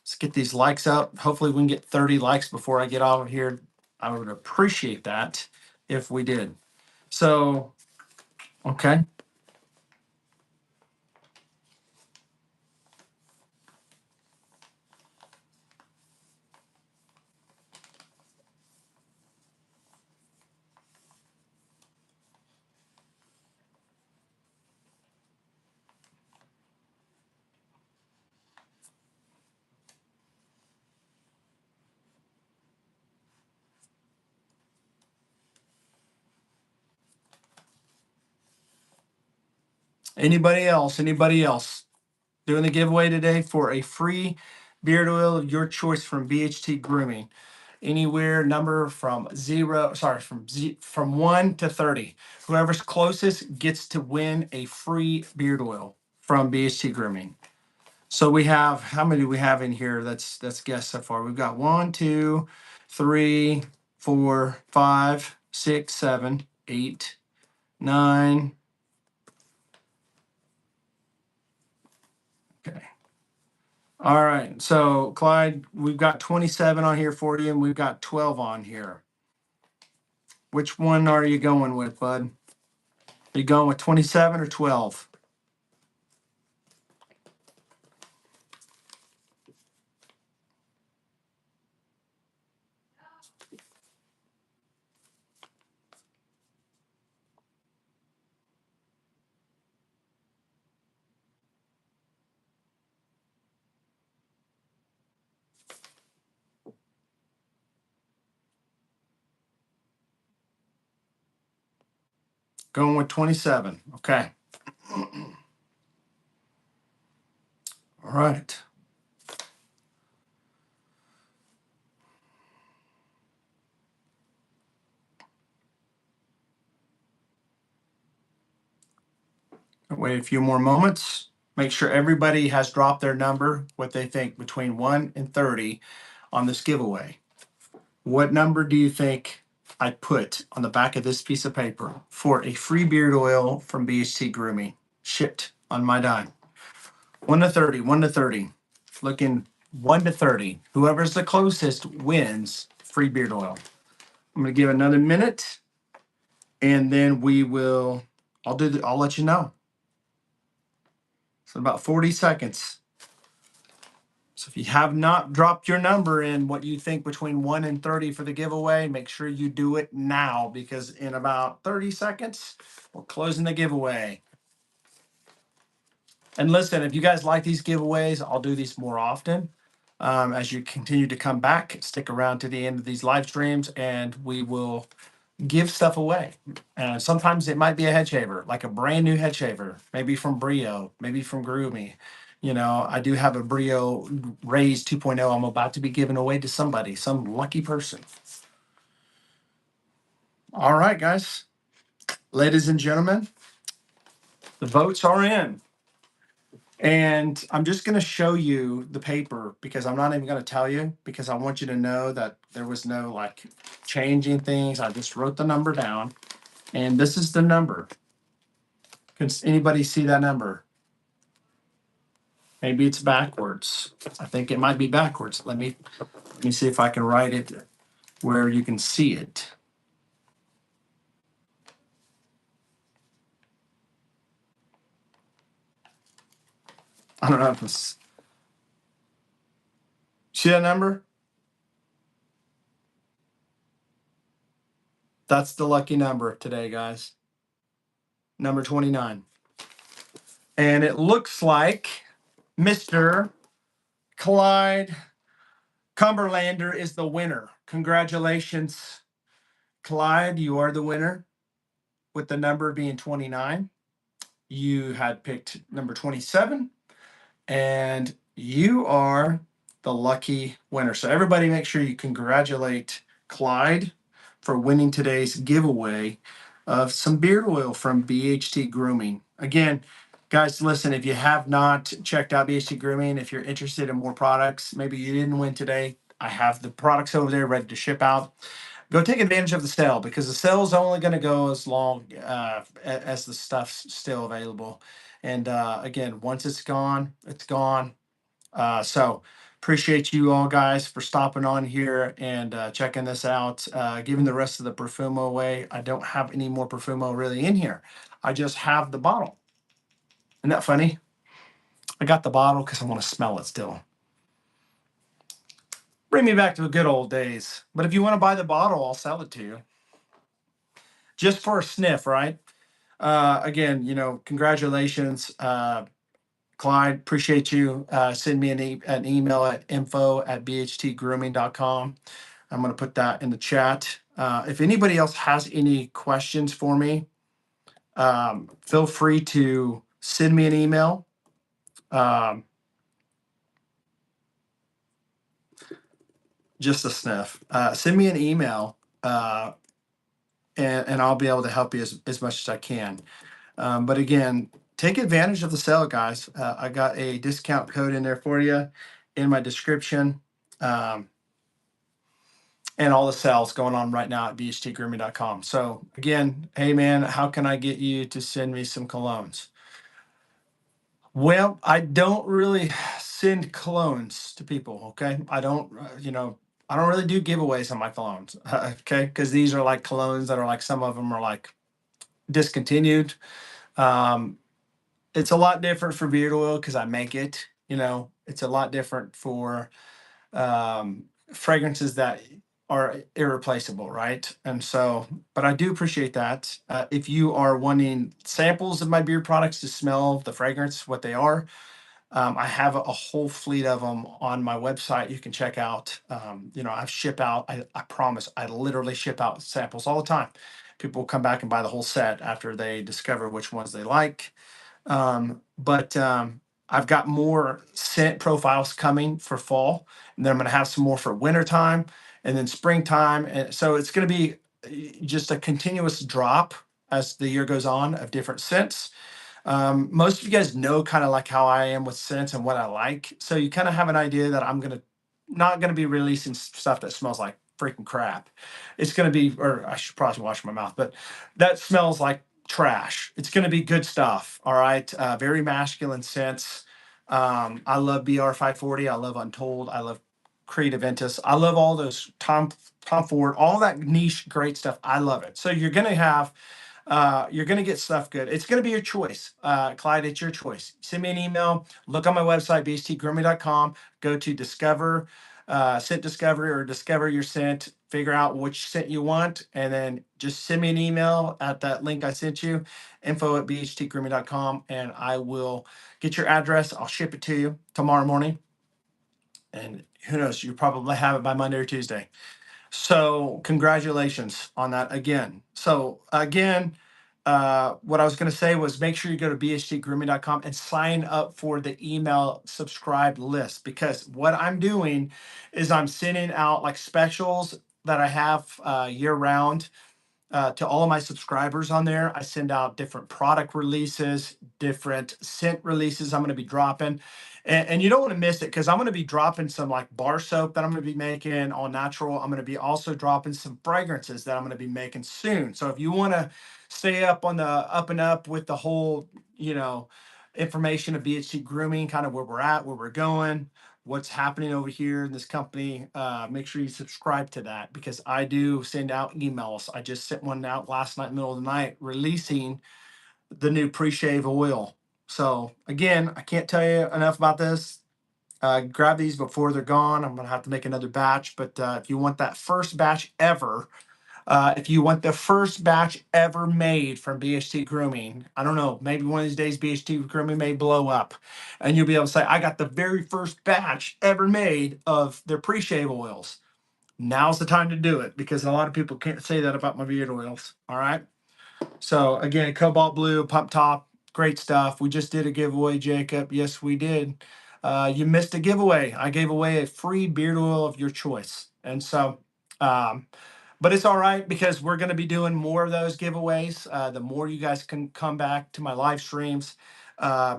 Let's get these likes up. Hopefully we can get 30 likes before I get out of here. I would appreciate that if we did. So, okay. Anybody else? Anybody else doing the giveaway today for a free beard oil of your choice from BHT Grooming? Anywhere number from 1 to 30. Whoever's closest gets to win a free beard oil from BHT Grooming. So we have, how many do we have in here? That's guessed so far. We've got 1, 2, 3, 4, 5, 6, 7, 8, 9. Okay. All right. So Clyde, we've got 27 on here for you, and we've got 12 on here. Which one are you going with, bud? Are you going with 27 or 12? Going with 27. Okay. All right. Wait a few more moments. Make sure everybody has dropped their number, what they think between 1 and 30 on this giveaway. What number do you think I put on the back of this piece of paper for a free beard oil from BHT Grooming, shipped on my dime? 1 to 30, 1 to 30. Looking 1 to 30. Whoever's the closest wins free beard oil. I'm going to give another minute and then I'll let you know. So about 40 seconds. So if you have not dropped your number in what you think between 1 and 30 for the giveaway, make sure you do it now because in about 30 seconds, we're closing the giveaway. And listen, if you guys like these giveaways, I'll do these more often. As you continue to come back, stick around to the end of these live streams and we will give stuff away. Sometimes it might be a head shaver, like a brand new head shaver, maybe from Brio, maybe from Grooming. You know, I do have a Brio Raise 2.0 I'm about to be giving away to somebody, some lucky person. All right, guys. Ladies and gentlemen, the votes are in. And I'm just going to show you the paper because I'm not even going to tell you because I want you to know that there was no like changing things. I just wrote the number down and this is the number. Can anybody see that number? Maybe it's backwards. I think it might be backwards. Let me see if I can write it where you can see it. I don't know if it's, see that number? That's the lucky number today, guys. Number 29. And it looks like Mr. Clyde Cumberlander is the winner. Congratulations, Clyde. You are the winner with the number being 29. You had picked number 27, and you are the lucky winner. So everybody make sure you congratulate Clyde for winning today's giveaway of some beard oil from BHT Grooming. Again, guys, listen, if you have not checked out BHT Grooming, if you're interested in more products, maybe you didn't win today, I have the products over there ready to ship out. Go take advantage of the sale because the sale is only going to go as long as the stuff's still available. And again, once it's gone, it's gone. So appreciate you all guys for stopping on here and checking this out. Giving the rest of the Profumo away. I don't have any more Profumo really in here. I just have the bottle. Isn't that funny? I got the bottle because I want to smell it still. Bring me back to the good old days. But if you want to buy the bottle, I'll sell it to you. Just for a sniff, right? Again, you know, congratulations, Clyde. Appreciate you. Send me an email at info@bhtgrooming.com. I'm going to put that in the chat. If anybody else has any questions for me, feel free to send me an email. Just a sniff. Send me an email, and I'll be able to help you as much as I can. But again, take advantage of the sale, guys. I got a discount code in there for you in my description. And all the sales going on right now at bhtgrooming.com. So again, hey man, how can I get you to send me some colognes? Well, I don't really send colognes to people, okay? I don't, I don't really do giveaways on my colognes, okay? Because these are like colognes that are like, some of them are like discontinued. It's a lot different for beard oil because I make it, it's a lot different for fragrances that are irreplaceable, right? And so, but I do appreciate that. If you are wanting samples of my beard products to smell the fragrance, what they are, I have a whole fleet of them on my website. You can check out. I've ship out. I promise. I literally ship out samples all the time. People will come back and buy the whole set after they discover which ones they like. But I've got more scent profiles coming for fall, and then I'm going to have some more for wintertime and then springtime. And so it's going to be just a continuous drop as the year goes on of different scents. Most of you guys know kind of like how I am with scents and what I like. So you kind of have an idea that I'm not going to be releasing stuff that smells like freaking crap. It's going to be, or I should probably wash my mouth, but that smells like trash. It's going to be good stuff. All right. Very masculine scents I love BR540. I love Untold. I love Creative Ventus. I love all those Tom Ford, all that niche great stuff. I love it. So you're gonna get stuff good. It's gonna be your choice, Clyde. It's your choice. Send me an email. Look on my website, bhtgrooming.com. Go to discover, scent discovery, or discover your scent. Figure out which scent you want, and then just send me an email at that link I sent you, info@bhtgrooming.com, and I will get your address. I'll ship it to you tomorrow morning, and who knows, you probably have it by Monday or Tuesday. So congratulations on that again. So again, what I was going to say was make sure you go to bhtgrooming.com and sign up for the email subscribe list, because what I'm doing is I'm sending out like specials that I have year round to all of my subscribers on there. I send out different product releases, different scent releases I'm going to be dropping. And you don't want to miss it, because I'm going to be dropping some like bar soap that I'm going to be making all natural. I'm going to be also dropping some fragrances that I'm going to be making soon. So if you want to stay up on the up and up with the whole, information of BHT Grooming, kind of where we're at, where we're going, what's happening over here in this company, make sure you subscribe to that, because I do send out emails. I just sent one out last night, middle of the night, releasing the new pre-shave oil. So again, I can't tell you enough about this. Grab these before they're gone. I'm gonna have to make another batch, but if you want that first batch ever, if you want the first batch ever made from BHT Grooming, I don't know, maybe one of these days BHT Grooming may blow up and you'll be able to say, I got the very first batch ever made of their pre-shave oils. Now's the time to do it, because a lot of people can't say that about my beard oils. All right. So again, cobalt blue, pump top, great stuff. We just did a giveaway, Jacob. Yes, we did. You missed a giveaway. I gave away a free beard oil of your choice. And so, but it's all right, because we're going to be doing more of those giveaways. The more you guys can come back to my live streams,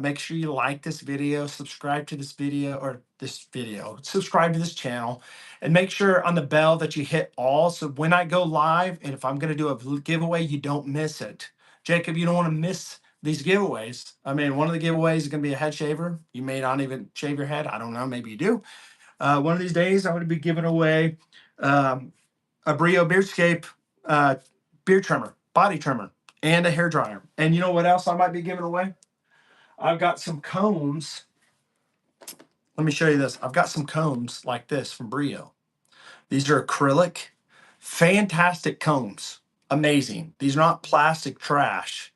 make sure you like this video, subscribe to this video, subscribe to this channel, and make sure on the bell that you hit all. So when I go live, and if I'm going to do a giveaway, you don't miss it. Jacob, you don't want to miss these giveaways. I mean, one of the giveaways is going to be a head shaver. You may not even shave your head. I don't know. Maybe you do. One of these days, I'm going to be giving away um, a Brio Beardscape beard trimmer, body trimmer, and a hair dryer. And you know what else I might be giving away? I've got some combs. Let me show you this. I've got some combs like this from Brio. These are acrylic, fantastic combs. Amazing. These are not plastic trash.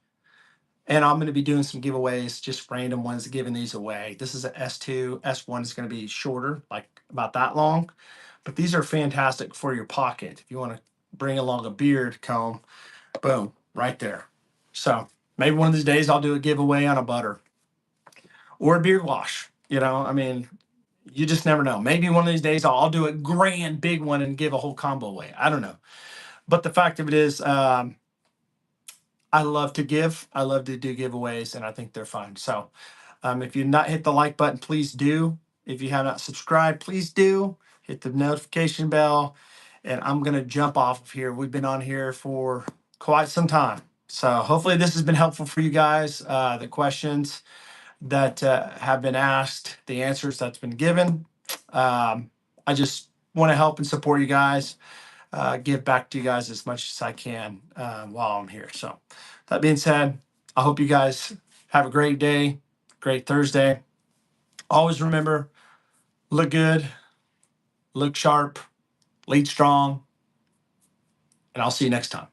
And I'm going to be doing some giveaways, just random ones, giving these away. This is an S2. S1 is going to be shorter, like about that long. But these are fantastic for your pocket. If you want to bring along a beard comb, boom, right there. So maybe one of these days I'll do a giveaway on a butter or a beard wash. I mean, you just never know. Maybe one of these days I'll do a grand big one and give a whole combo away. I don't know. But the fact of it is, I love to give. I love to do giveaways, and I think they're fun. So if you've not hit the like button, please do. If you have not subscribed, please do. Hit the notification bell. And I'm going to jump off of here. We've been on here for quite some time. So hopefully this has been helpful for you guys. The questions that have been asked, the answers that's been given. I just want to help and support you guys, give back to you guys as much as I can while I'm here. So that being said, I hope you guys have a great day, great Thursday. Always remember, look good, look sharp, lead strong, and I'll see you next time.